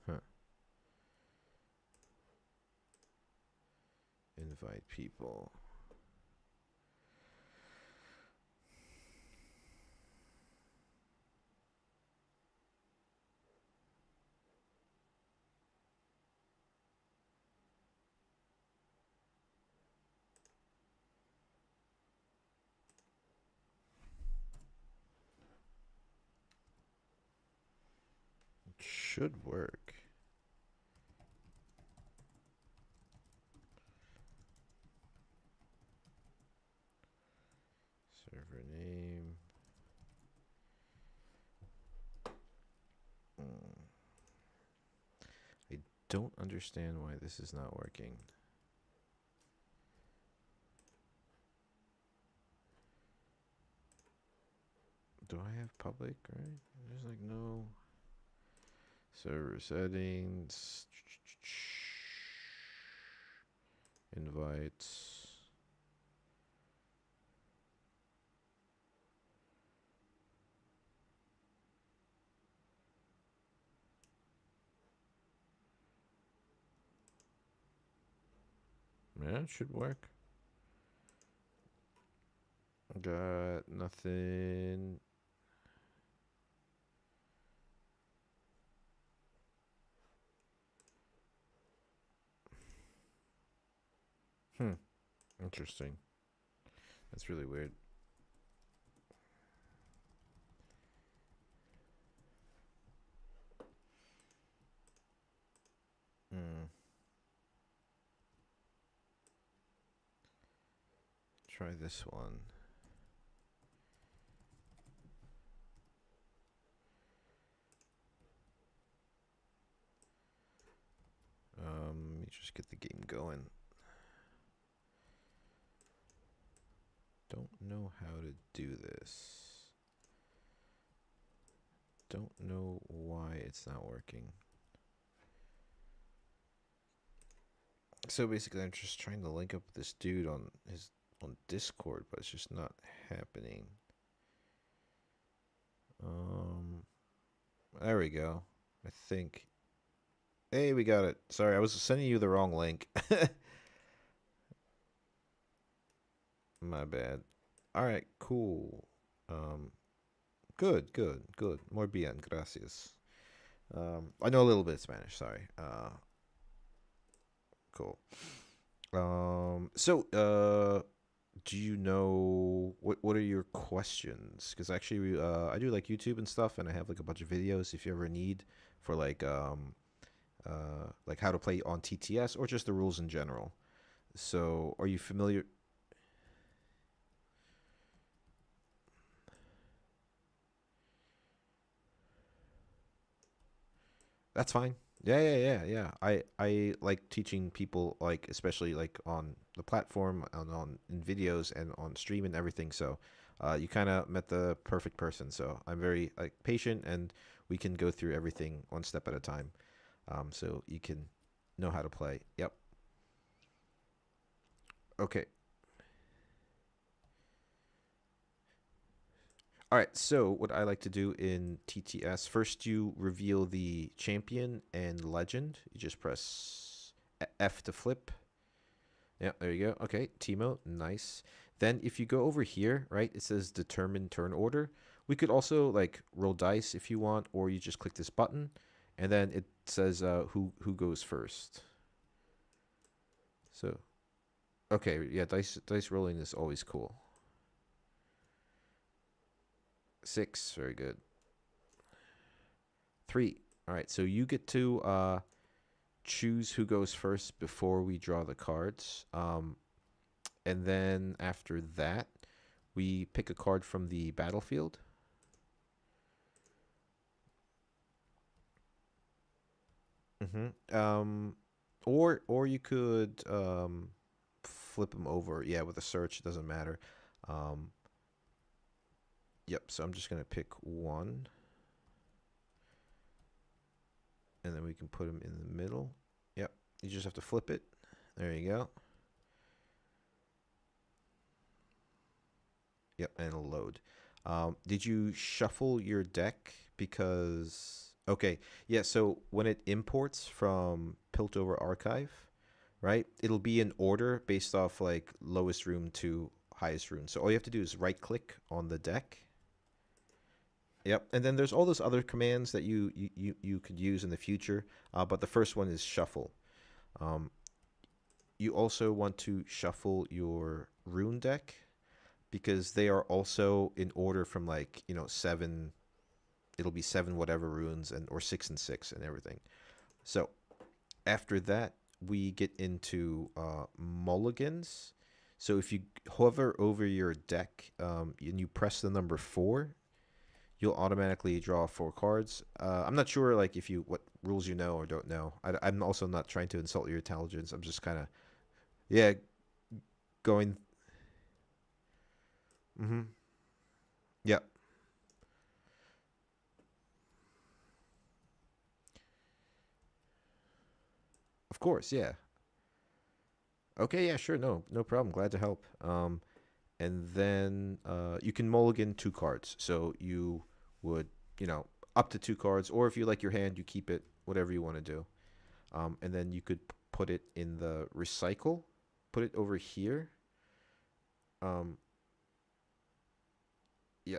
Huh. Invite people. It should work. Server name. I don't understand why this is not working. Do I have public, right? There's like no server settings. Invites. Yeah, it should work. Got nothing. Interesting. That's really weird. Try this one. Let me just get the game going. Don't know how to do this. Don't know why it's not working. So basically, I'm just trying to link up with this dude on Discord, but it's just not happening. There we go. I think. Hey, we got it. Sorry, I was sending you the wrong link. My bad. All right, cool. Good. Muy bien, gracias. I know a little bit of Spanish. Sorry. Cool. Do you know what are your questions? Because actually, I do like YouTube and stuff, and I have like a bunch of videos if you ever need for like how to play on TTS or just the rules in general. So, are you familiar? That's fine. Yeah. I like teaching people, like especially like on the platform, on in videos and on stream and everything. So, you kind of met the perfect person. So I'm very like patient, and we can go through everything one step at a time. So you can know how to play. Yep. Okay. All right, so what I like to do in TTS, first you reveal the champion and legend. You just press F to flip. Yeah, there you go. Okay, Timo, nice. Then if you go over here, right, it says determine turn order. We could also like roll dice if you want, or you just click this button, and then it says who goes first. So, okay, yeah, dice rolling is always cool. 6, very good. 3. All right, so you get to choose who goes first before we draw the cards. And then after that, we pick a card from the battlefield. Or you could flip them over. Yeah, with a search, it doesn't matter. Yep, so I'm just going to pick one. And then we can put them in the middle. Yep, you just have to flip it. There you go. Yep, and it'll load. Did you shuffle your deck? Because okay, yeah. So when it imports from Piltover Archive, right, it'll be in order based off like lowest rune to highest rune. So all you have to do is right click on the deck. Yep, and then there's all those other commands that you could use in the future, but the first one is shuffle. Um, you also want to shuffle your rune deck because they are also in order from like seven. It'll be seven whatever runes and or 6 and 6 and everything. So after that, we get into mulligans. So if you hover over your deck and you press the number 4, you'll automatically draw 4 cards. I'm not sure like if you what rules you know or don't know. I'm also not trying to insult your intelligence. I'm just kind of yeah going. Mm-hmm. Yeah. Of course. Yeah. Okay. Yeah. Sure. No. No problem. Glad to help. And then you can mulligan 2 cards. So you would up to 2 cards, or if you like your hand, you keep it. Whatever you want to do. And then you could put it in the recycle. Put it over here. Um, yeah,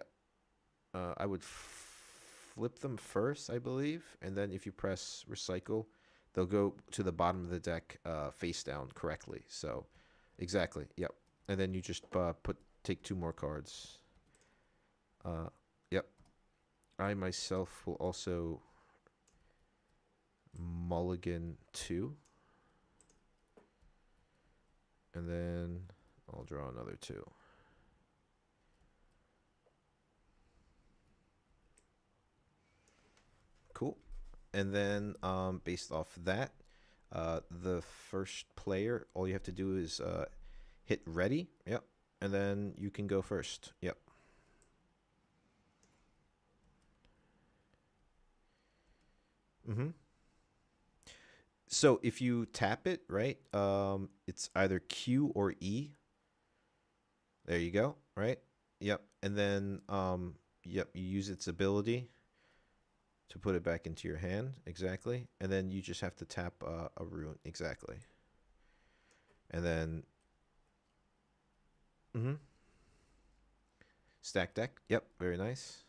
I would flip them first, I believe, and then if you press recycle, they'll go to the bottom of the deck face down correctly. So, exactly, yep. And then you just take 2 more cards. Yep. I myself will also mulligan 2, and then I'll draw another 2. Cool. And then based off that, the first player, all you have to do is hit ready. Yep. And then you can go first. Yep. Mm-hmm. So if you tap it, right, it's either Q or E. There you go, right? Yep. And then, yep, you use its ability to put it back into your hand. Exactly. And then you just have to tap a rune. Exactly. And then, mm-hmm. Stack deck. Yep. Very nice.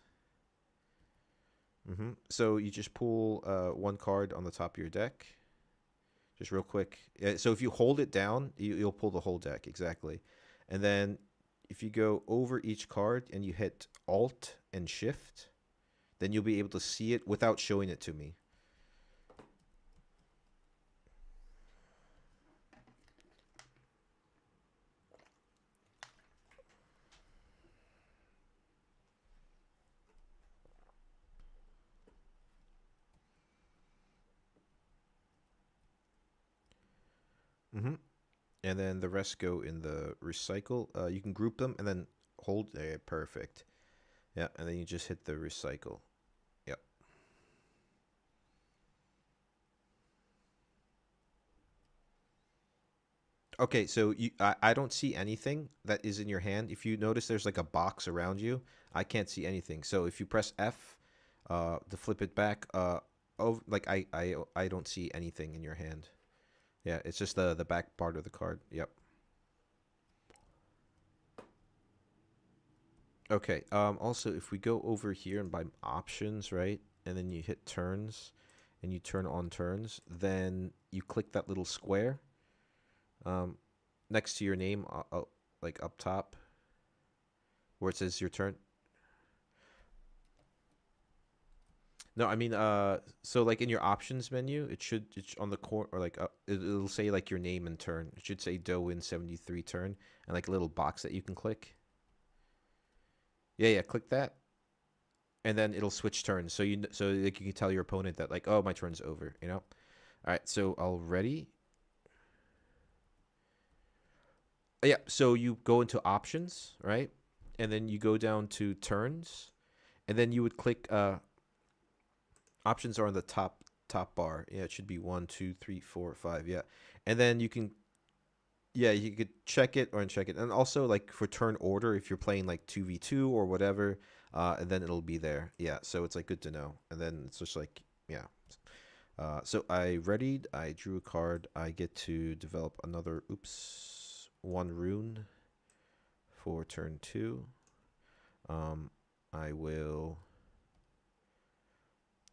Mm-hmm. So you just pull 1 card on the top of your deck. Just real quick. So if you hold it down, you'll pull the whole deck. Exactly. And then if you go over each card and you hit Alt and Shift, then you'll be able to see it without showing it to me. Mm-hmm. And then the rest go in the recycle. You can group them and then hold. There, perfect. Yeah, and then you just hit the recycle. Yep. Okay, so I don't see anything that is in your hand. If you notice there's like a box around you, I can't see anything. So if you press F to flip it back, like I don't see anything in your hand. Yeah, it's just the back part of the card. Yep. Okay. Also, if we go over here and by options, right, and then you hit turns, and you turn on turns, then you click that little square, next to your name, like up top, where it says your turn. No, I mean, so like in your options menu, it's on the corner or like it'll say like your name and turn. It should say Doin 73 turn and like a little box that you can click. Yeah, yeah, click that, and then it'll switch turns. So like you can tell your opponent that like, oh, my turn's over. All right, so already, yeah. So you go into options, right, and then you go down to turns, and then you would click. Options are on the top bar. Yeah, it should be 1, 2, 3, 4, 5. Yeah, and then you can. Yeah, you could check it or uncheck it, and also like for turn order, if you're playing like 2v2 or whatever, and then it'll be there. Yeah, so it's like good to know. And then it's just like yeah. So I readied. I drew a card. I get to develop another. Oops, one rune for turn two. Um, I will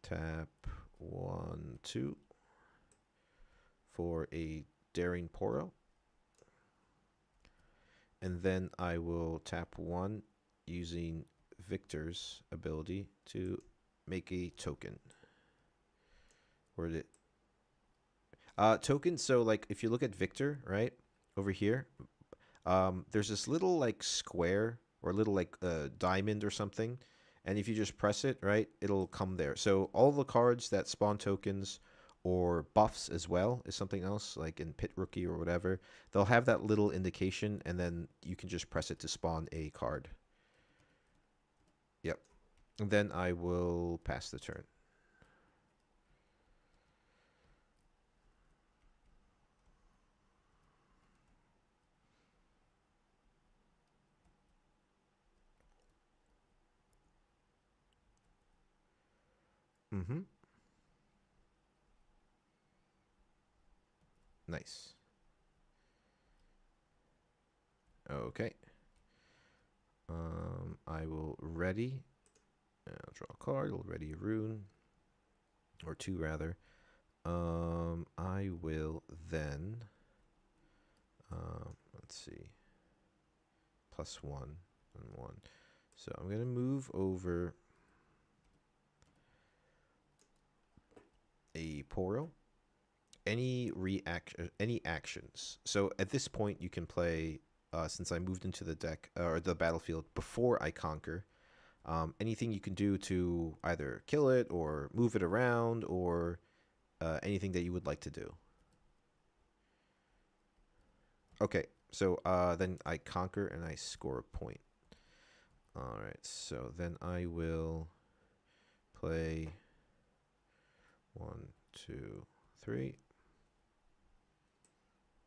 tap 1, 2 for a Daring Poro. And then I will tap 1 using Victor's ability to make a token. Where did it? Token, so like if you look at Victor, right? Over here, there's this little like square or little like diamond or something. And if you just press it, right, it'll come there. So all the cards that spawn tokens or buffs as well is something else, like in Pit Rookie or whatever. They'll have that little indication, and then you can just press it to spawn a card. Yep. And then I will pass the turn. Mm-hmm. Nice. Okay. I will ready. I'll draw a card. I'll ready a rune. Or two, rather. I will then, let's see, +1 and 1. So I'm going to move over a Poro. Any actions. So at this point, you can play, since I moved into the deck, or the battlefield before I conquer, anything you can do to either kill it or move it around or anything that you would like to do. Okay, so then I conquer and I score a point. All right, so then I will play 1, 2, 3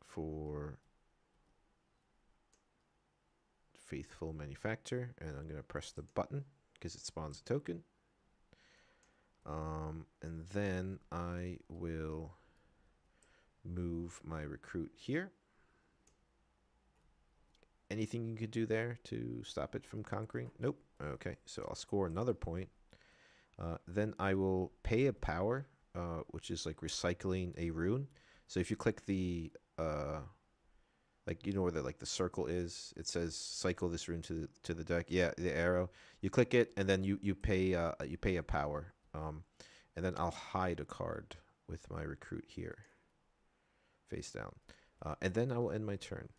for Faithful Manufacturer, and I'm going to press the button because it spawns a token. And then I will move my recruit here. Anything you could do there to stop it from conquering? Nope. Okay, so I'll score another point. Then I will pay a power, which is like recycling a rune. So if you click the like you know where the like the circle is, it says cycle this rune to the deck. Yeah, the arrow. You click it, and then you pay a power. And then I'll hide a card with my recruit here, face down, and then I will end my turn.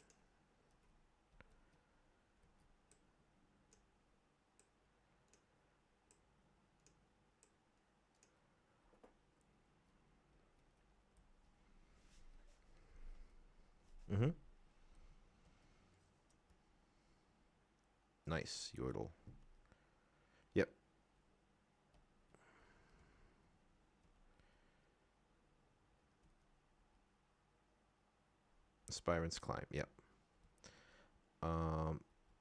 Mm-hmm. Nice, Yordle. Yep. Spirant's Climb. Yep.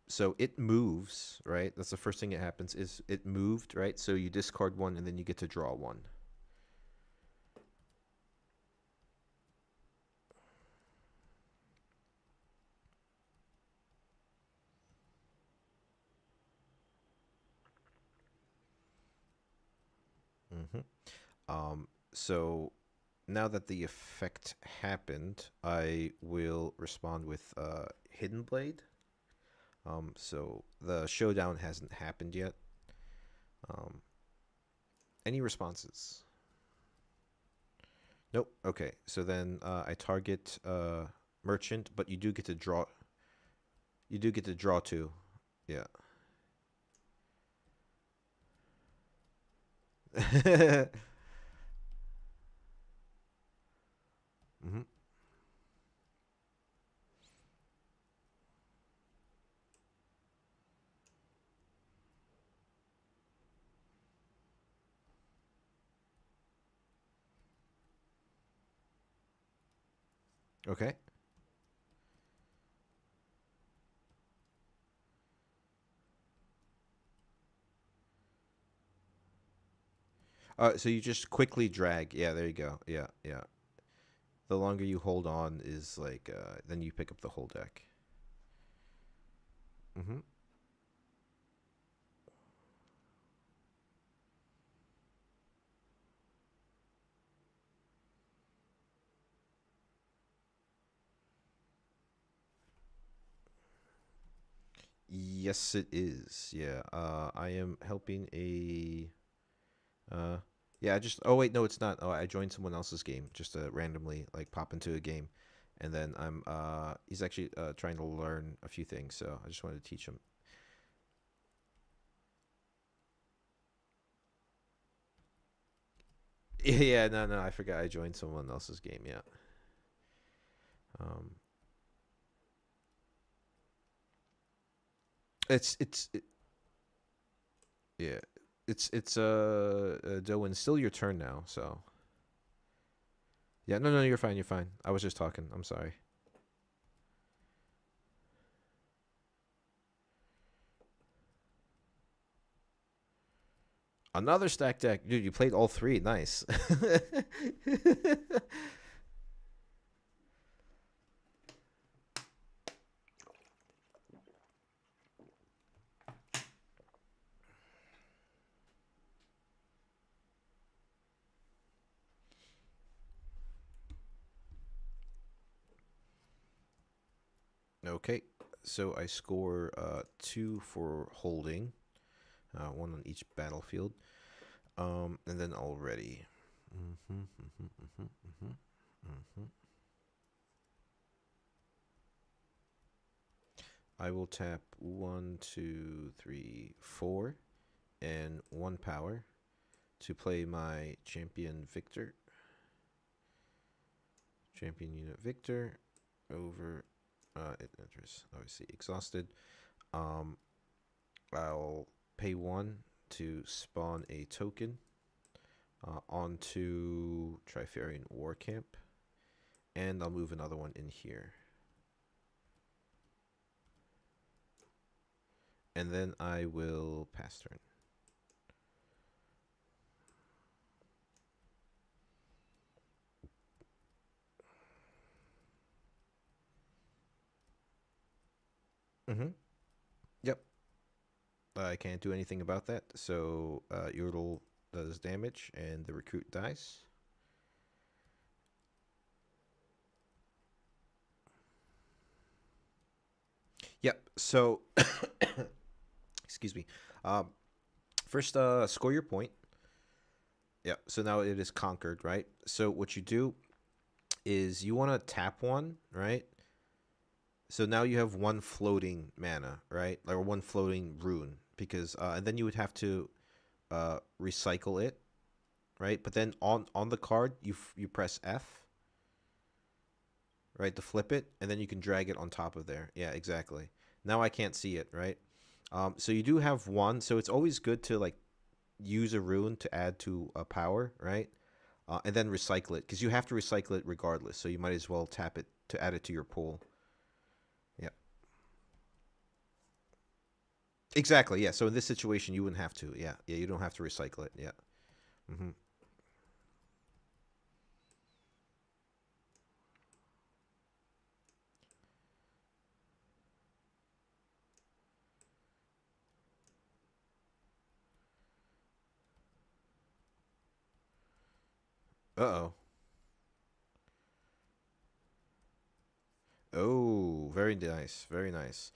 So it moves, right? That's the first thing that happens is it moved, right? So you discard one and then you get to draw one. Mm-hmm. So now that the effect happened, I will respond with Hidden Blade. So the showdown hasn't happened yet. Any responses? Nope. Okay. So then I target Merchant, but you do get to draw. You do get to draw two. Yeah. Mm-hmm. Okay. So you just quickly drag. Yeah, there you go. Yeah, yeah. The longer you hold on is like, then you pick up the whole deck. Mm-hmm. Yes, it is. Yeah. I am helping a. Uh, yeah. I just. Oh wait, no, it's not. Oh, I joined someone else's game. Just randomly like pop into a game, and then I'm. He's actually trying to learn a few things, so I just wanted to teach him. Yeah. No. No. I forgot. I joined someone else's game. Yeah. Um. It's yeah. It's Doan. Still your turn now. So. Yeah. No. No. You're fine. You're fine. I was just talking. I'm sorry. Another stack deck, dude. You played all three. Nice. Okay, so I score two for holding, one on each battlefield, and then already. Mm-hmm, mm-hmm, mm-hmm, mm-hmm, mm-hmm. I will tap one, two, three, four, and one power to play my champion Victor. Champion unit Victor over. It enters obviously exhausted. Um, I'll pay one to spawn a token onto Trifarian War Camp, and I'll move another one in here. And then I will pass turn. Mm-hmm. Yep. I can't do anything about that. So Yordle does damage, and the recruit dies. Yep. So, excuse me. Um, First, score your point. Yep. So now it is conquered, right? So what you do is you want to tap one, right? So now you have one floating mana, right? Or one floating rune, because and then you would have to recycle it, right? But then on the card you press F, right, to flip it, and then you can drag it on top of there. Yeah, exactly. Now I can't see it, right? So you do have one, so it's always good to like use a rune to add to a power, right? And then recycle it, because you have to recycle it regardless. So you might as well tap it to add it to your pool. Yeah. Exactly. Yeah. So in this situation, you wouldn't have to. Yeah. Yeah. You don't have to recycle it. Yeah. Mm-hmm. Uh oh. Oh, very nice. Very nice.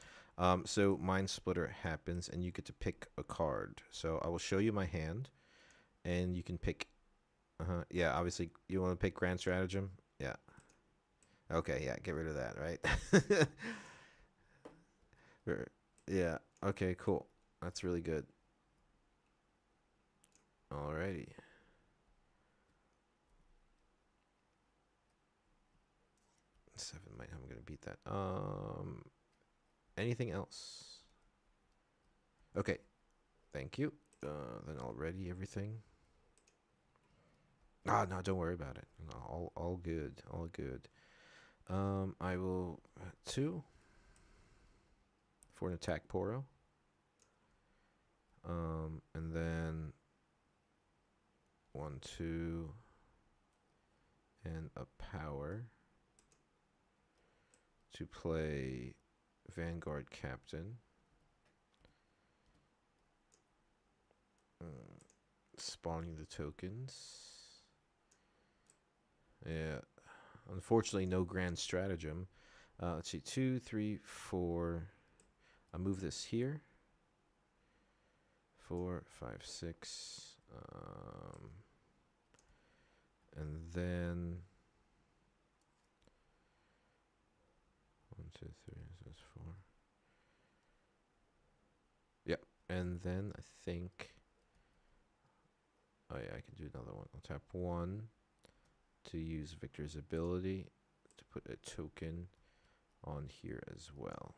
So Mind Splitter happens, and you get to pick a card. So I will show you my hand, and you can pick. Yeah. Obviously, you want to pick Grand Stratagem. Yeah. Okay. Yeah. Get rid of that. Right. Yeah. Okay. Cool. That's really good. Alrighty. 7 might. I'm gonna beat that. Anything else? Okay. Thank you. Then I'll ready everything. Ah, no, don't worry about it. No, all good. All good. I will two for an attack Poro. And then 1, 2, and a power to play Vanguard Captain. Spawning the tokens. Yeah. Unfortunately, no grand stratagem. Let's see. 2, 3, 4. I'll move this here. 4, 5, 6. And then 1, 2, 3. That's 4. Yep. And then I think. Oh yeah, I can do another one. I'll tap 1 to use Victor's ability to put a token on here as well.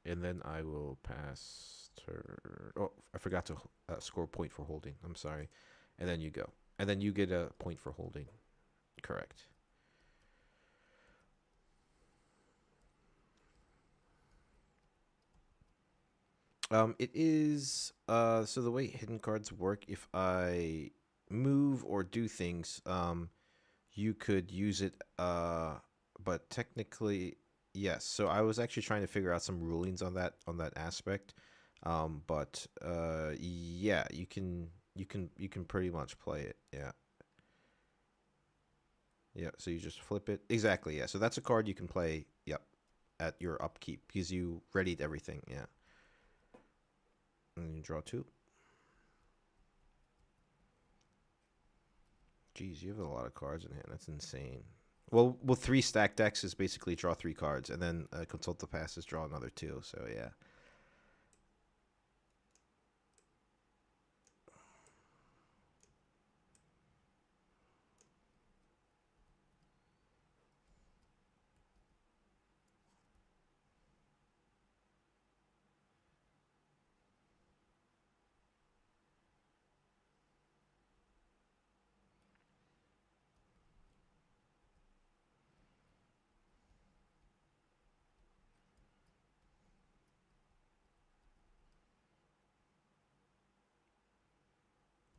And then I will pass turn. Oh, I forgot to score a point for holding. I'm sorry. And then you go. And then you get a point for holding. Correct. It is so the way hidden cards work, if I move or do things, you could use it, but technically yes. So I was actually trying to figure out some rulings on that aspect. But yeah, you can pretty much play it. Yeah. Yeah, so you just flip it. Exactly, yeah. So that's a card you can play, yep, at your upkeep because you readied everything, yeah. And you draw 2. Jeez, you have a lot of cards in hand. That's insane. Well, 3 stack decks is basically draw 3 cards, and then consult the passes, draw another 2. So yeah.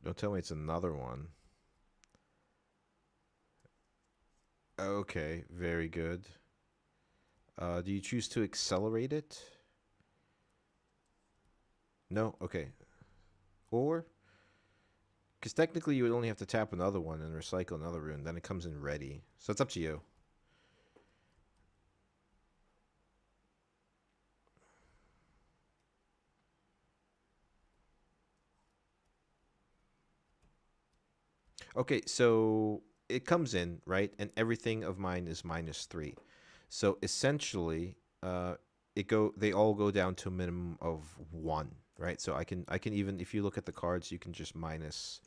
Don't tell me it's another one. Okay, very good. Do you choose to accelerate it? No? Okay. Or? Because technically you would only have to tap another one and recycle another rune. Then it comes in ready. So it's up to you. Okay, so it comes in, right? And everything of mine is -3. So essentially, they all go down to a minimum of 1, right? So I can even, if you look at the cards, you can just minus,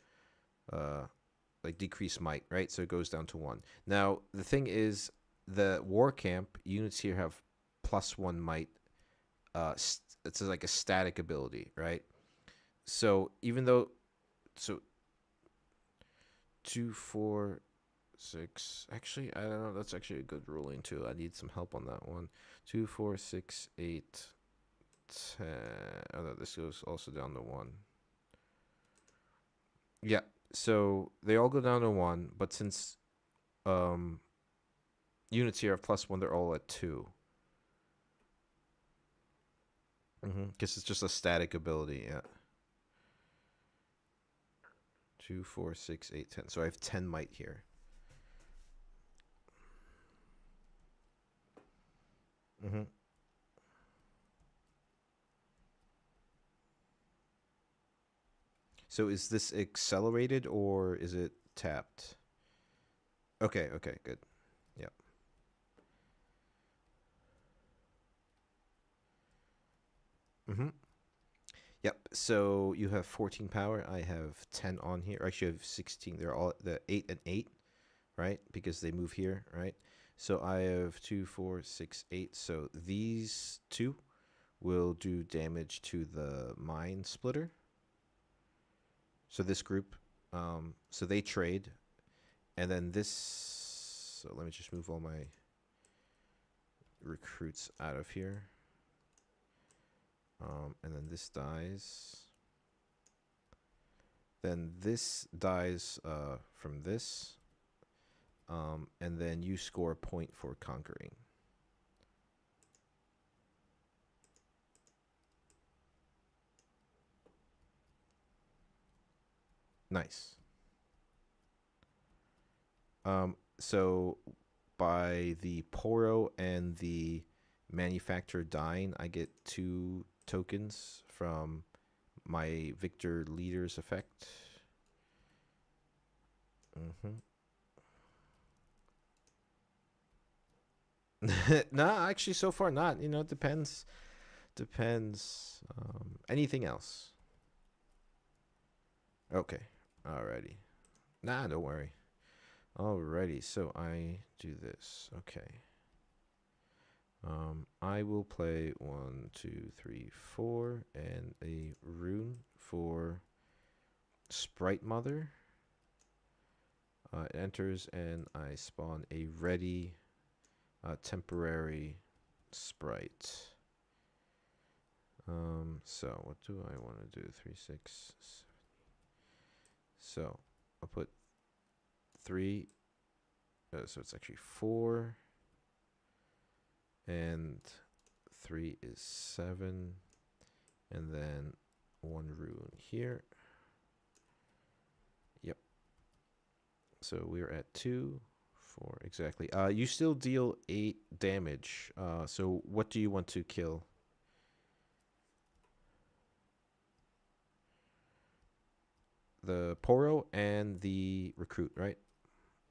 like decrease might, right? So it goes down to 1. Now the thing is, the war camp units here have +1 might. It's like a static ability, right? So even though, so 2, 4, 6. Actually, I don't know. That's actually a good ruling too. I need some help on that one. 2, 4, 6, 8, 10. Oh no, this goes also down to 1. Yeah. So they all go down to 1, but since units here have +1, they're all at 2. Because it's just a static ability. Yeah. 2, 4, 6, 8, 10. So I have 10 might here. So is this accelerated or is it tapped? Okay, okay, good. Yep. Yep. So you have 14 power. I have 10 on here. Actually, I have 16. They're all the 8 and 8, right? Because they move here, right? So I have 2, 4, 6, 8. So these 2 will do damage to the Mind Splitter. So this group, so they trade, and then this. So let me just move all my recruits out of here. And then this dies. then this dies from this, and then you score a point for conquering. Nice. So by the Poro and the manufacturer dying, I get 2 tokens from my Victor Leader's effect. No, actually, so far not. You know, it depends. Depends. Anything else? Okay. Alrighty. Nah, don't worry. Alrighty. So I do this. Okay. I will play 1, 2, 3, 4, and a rune for Sprite Mother. It enters, and I spawn a ready temporary sprite. So what do I want to do? 3, 6, 7. So I'll put 3. So it's actually 4. And 3 is 7. And then 1 rune here. Yep. So we're at 2, 4 exactly. You still deal 8 damage. So what do you want to kill? The Poro and the recruit, right?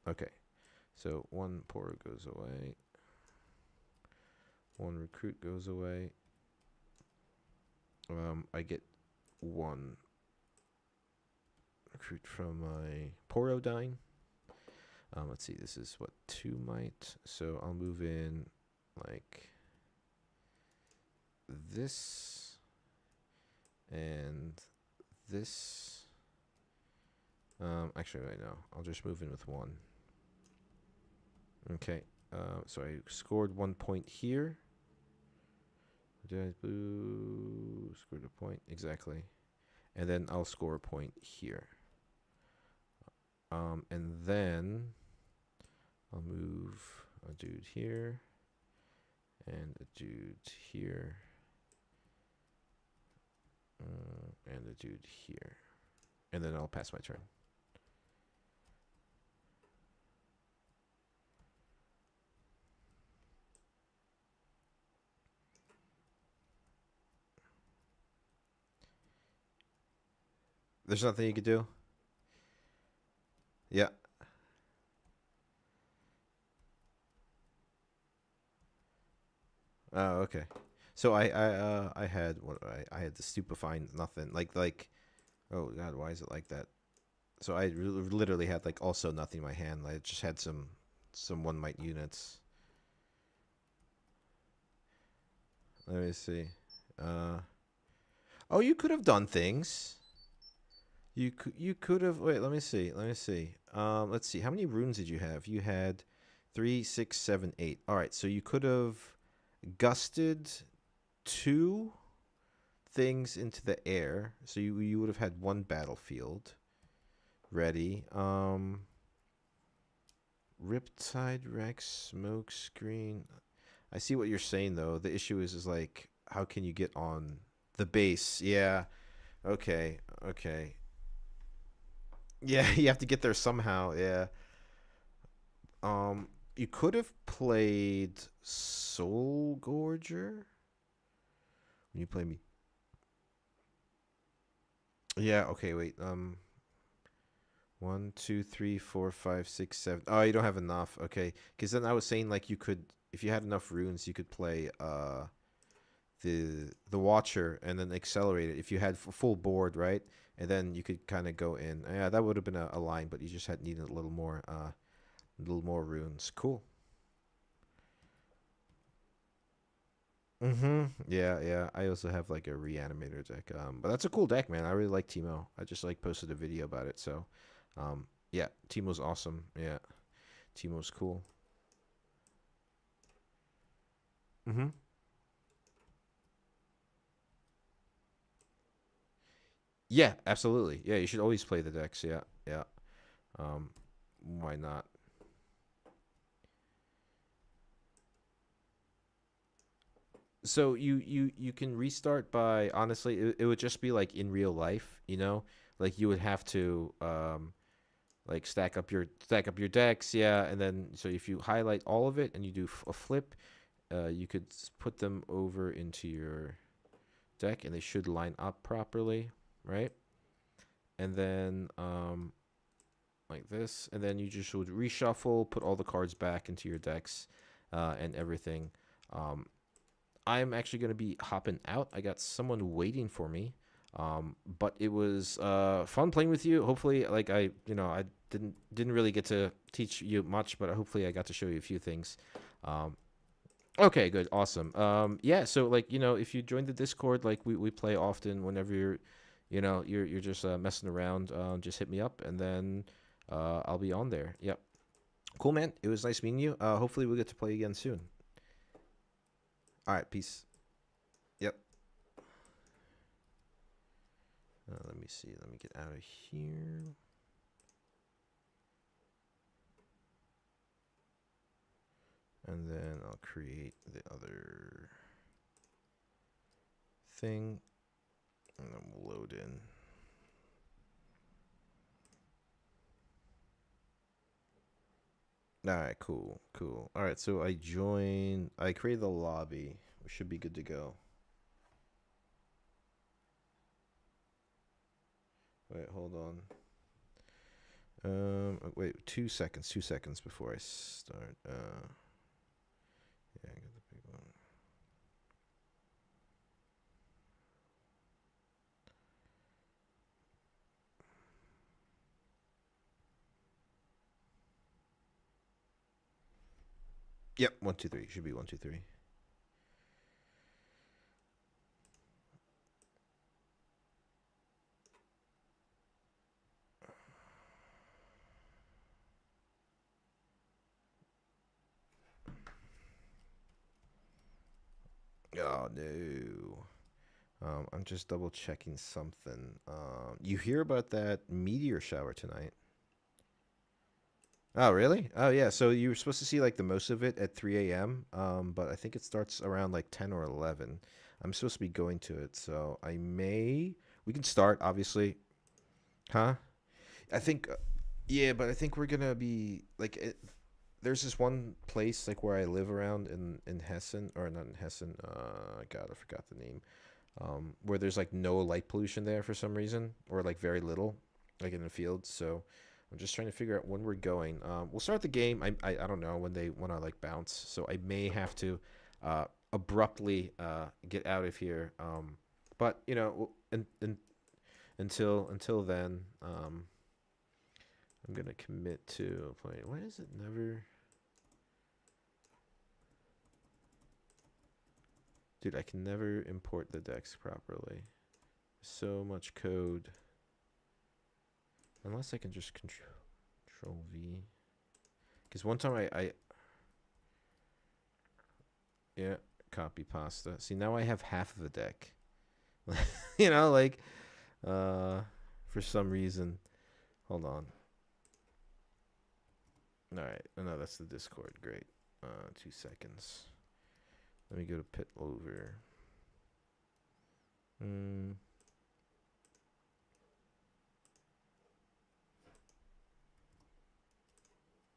Okay. So 1 Poro goes away. 1 recruit goes away. I get 1 recruit from my Poro dying. Let's see, this is what, 2 might. So I'll move in like this and this. Actually, right now, I'll just move in with 1. Okay, so I scored 1 point here. Did I scored a point? Exactly. And then I'll score a point here. And then I'll move a dude here and a dude here and a dude here. And then I'll pass my turn. There's nothing you could do? Yeah. Oh, okay. So I had what I had the stupefying nothing like oh god, why is it like that? So I literally had like also nothing in my hand. I just had some 1 might units. Let me see. Oh, you could have done things. You could have. Wait, let me see. Let's see. How many runes did you have? You had 3, 6, 7, 8. All right, so you could have gusted 2 things into the air. So you would have had 1 battlefield ready. Riptide Rex smoke screen. I see what you're saying though. The issue is like how can you get on the base? Yeah. Okay. Okay. Yeah, you have to get there somehow. Yeah. You could have played Soul Gorger when you play me. Yeah. Okay. Wait. 1, 2, 3, 4, 5, 6, 7. Oh, you don't have enough. Okay. Because then I was saying like you could, if you had enough runes, you could play the Watcher and then accelerate it if you had full board, right? And then you could kind of go in. Yeah, that would have been a line, but you just had needed a little more runes. Cool. Yeah, yeah. I also have like a reanimator deck. But that's a cool deck, man. I really like Teemo. I just like posted a video about it. So, yeah, Teemo's awesome. Yeah, Teemo's cool. Yeah, absolutely. Yeah, you should always play the decks. Yeah, yeah. Um, why not? So you can restart by, honestly, it would just be like in real life, you know, like you would have to like stack up your decks, yeah, and then so if you highlight all of it and you do a flip, you could put them over into your deck and they should line up properly, right? And then like this, and then you just would reshuffle, put all the cards back into your decks, and everything. Um, I'm actually gonna be hopping out. I got someone waiting for me. But it was fun playing with you. Hopefully, like I didn't really get to teach you much, but hopefully I got to show you a few things. Um, okay, good, awesome. Yeah, so like if you join the Discord, like we play often. Whenever you're just messing around, just hit me up, and then I'll be on there. Yep. Cool, man. It was nice meeting you. Hopefully we'll get to play again soon. All right, peace. Yep. Let me see. Let me get out of here. And then I'll create the other thing. And then we'll load in. All right, cool, cool. All right, so I created the lobby. We should be good to go. Wait, hold on. Wait, 2 seconds before I start. Yeah, I got the big one. Yep, 1, 2, 3. Should be 1, 2, 3. Oh no. I'm just double checking something. You hear about that meteor shower tonight? Oh, really? Oh, yeah. So you were supposed to see like the most of it at 3 a.m. But I think it starts around like 10 or 11. I'm supposed to be going to it, so we can start, obviously. Huh? I think, yeah, but I think we're gonna be like, there's this one place like where I live around in Hessen, or not in Hessen. God, I forgot the name. Where there's like no light pollution there for some reason, or like very little, like in the field. So I'm just trying to figure out when we're going. We'll start the game. I don't know when they want to like bounce, so I may have to abruptly get out of here. But until then, I'm gonna commit to playing. Why is it never? Dude, I can never import the decks properly. So much code. Unless I can just control V. Because one time I yeah, copy pasta. See, now I have half of the deck. Like for some reason. Hold on. All right. Oh, no, that's the Discord. Great. 2 seconds. Let me go to pit over. All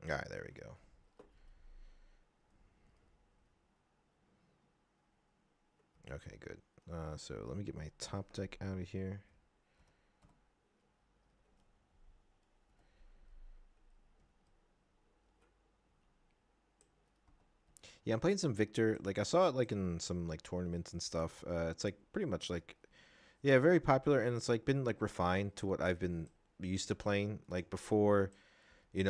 right, there we go. Okay, good. So let me get my top deck out of here. Yeah, I'm playing some Victor. Like I saw it like in some like tournaments and stuff. It's like pretty much like, yeah, very popular, and it's like been like refined to what I've been used to playing. Like before, it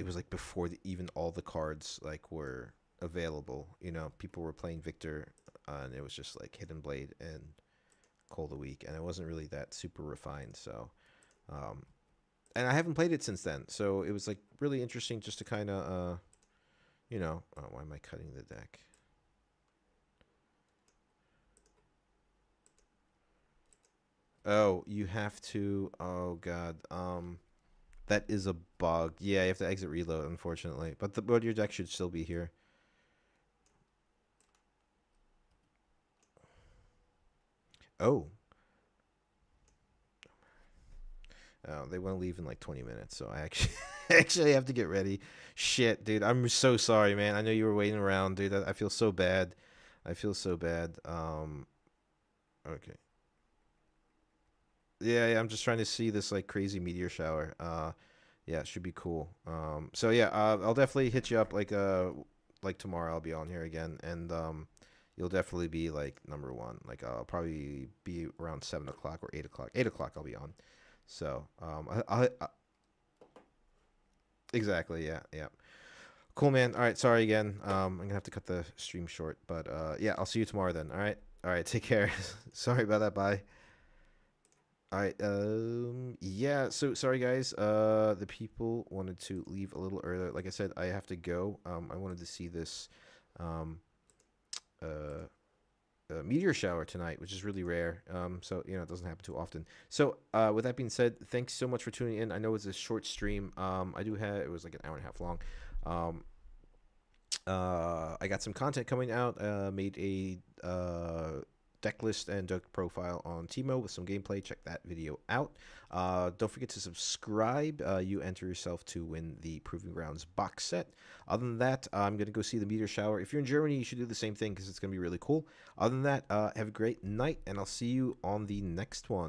was like before even all the cards like were available. People were playing Victor, and it was just like Hidden Blade and Cold a Week, and it wasn't really that super refined. So, um, and I haven't played it since then. So it was like really interesting just to kind of why am I cutting the deck? Oh, you have to. Oh God. That is a bug. Yeah, you have to exit reload, unfortunately. But your deck should still be here. Oh. Oh, they want to leave in like 20 minutes, so I actually actually have to get ready. Shit, dude. I'm so sorry, man. I know you were waiting around, dude. I feel so bad. I feel so bad. Okay. Yeah, yeah, I'm just trying to see this like crazy meteor shower. Yeah, it should be cool. So yeah, I'll definitely hit you up like tomorrow. I'll be on here again, and you'll definitely be like number one. Like I'll probably be around 7 o'clock or 8 o'clock. 8 o'clock I'll be on. So exactly, yeah, yeah. Cool, man. All right, sorry again. I'm gonna have to cut the stream short, but yeah, I'll see you tomorrow then. All right, take care. Sorry about that. Bye. All right. Yeah. So sorry, guys. The people wanted to leave a little earlier. Like I said, I have to go. I wanted to see this, um, uh, meteor shower tonight, which is really rare. So it doesn't happen too often. So, with that being said, thanks so much for tuning in. I know it's a short stream. I do have it was like an hour and a half long. Um, I got some content coming out. Made a deck list and deck profile on Timo with some gameplay. Check that video out. Don't forget to subscribe. You enter yourself to win the Proving Grounds box set. Other than that, I'm gonna go see the meteor shower. If you're in Germany, you should do the same thing because it's gonna be really cool. Other than that, have a great night, and I'll see you on the next one.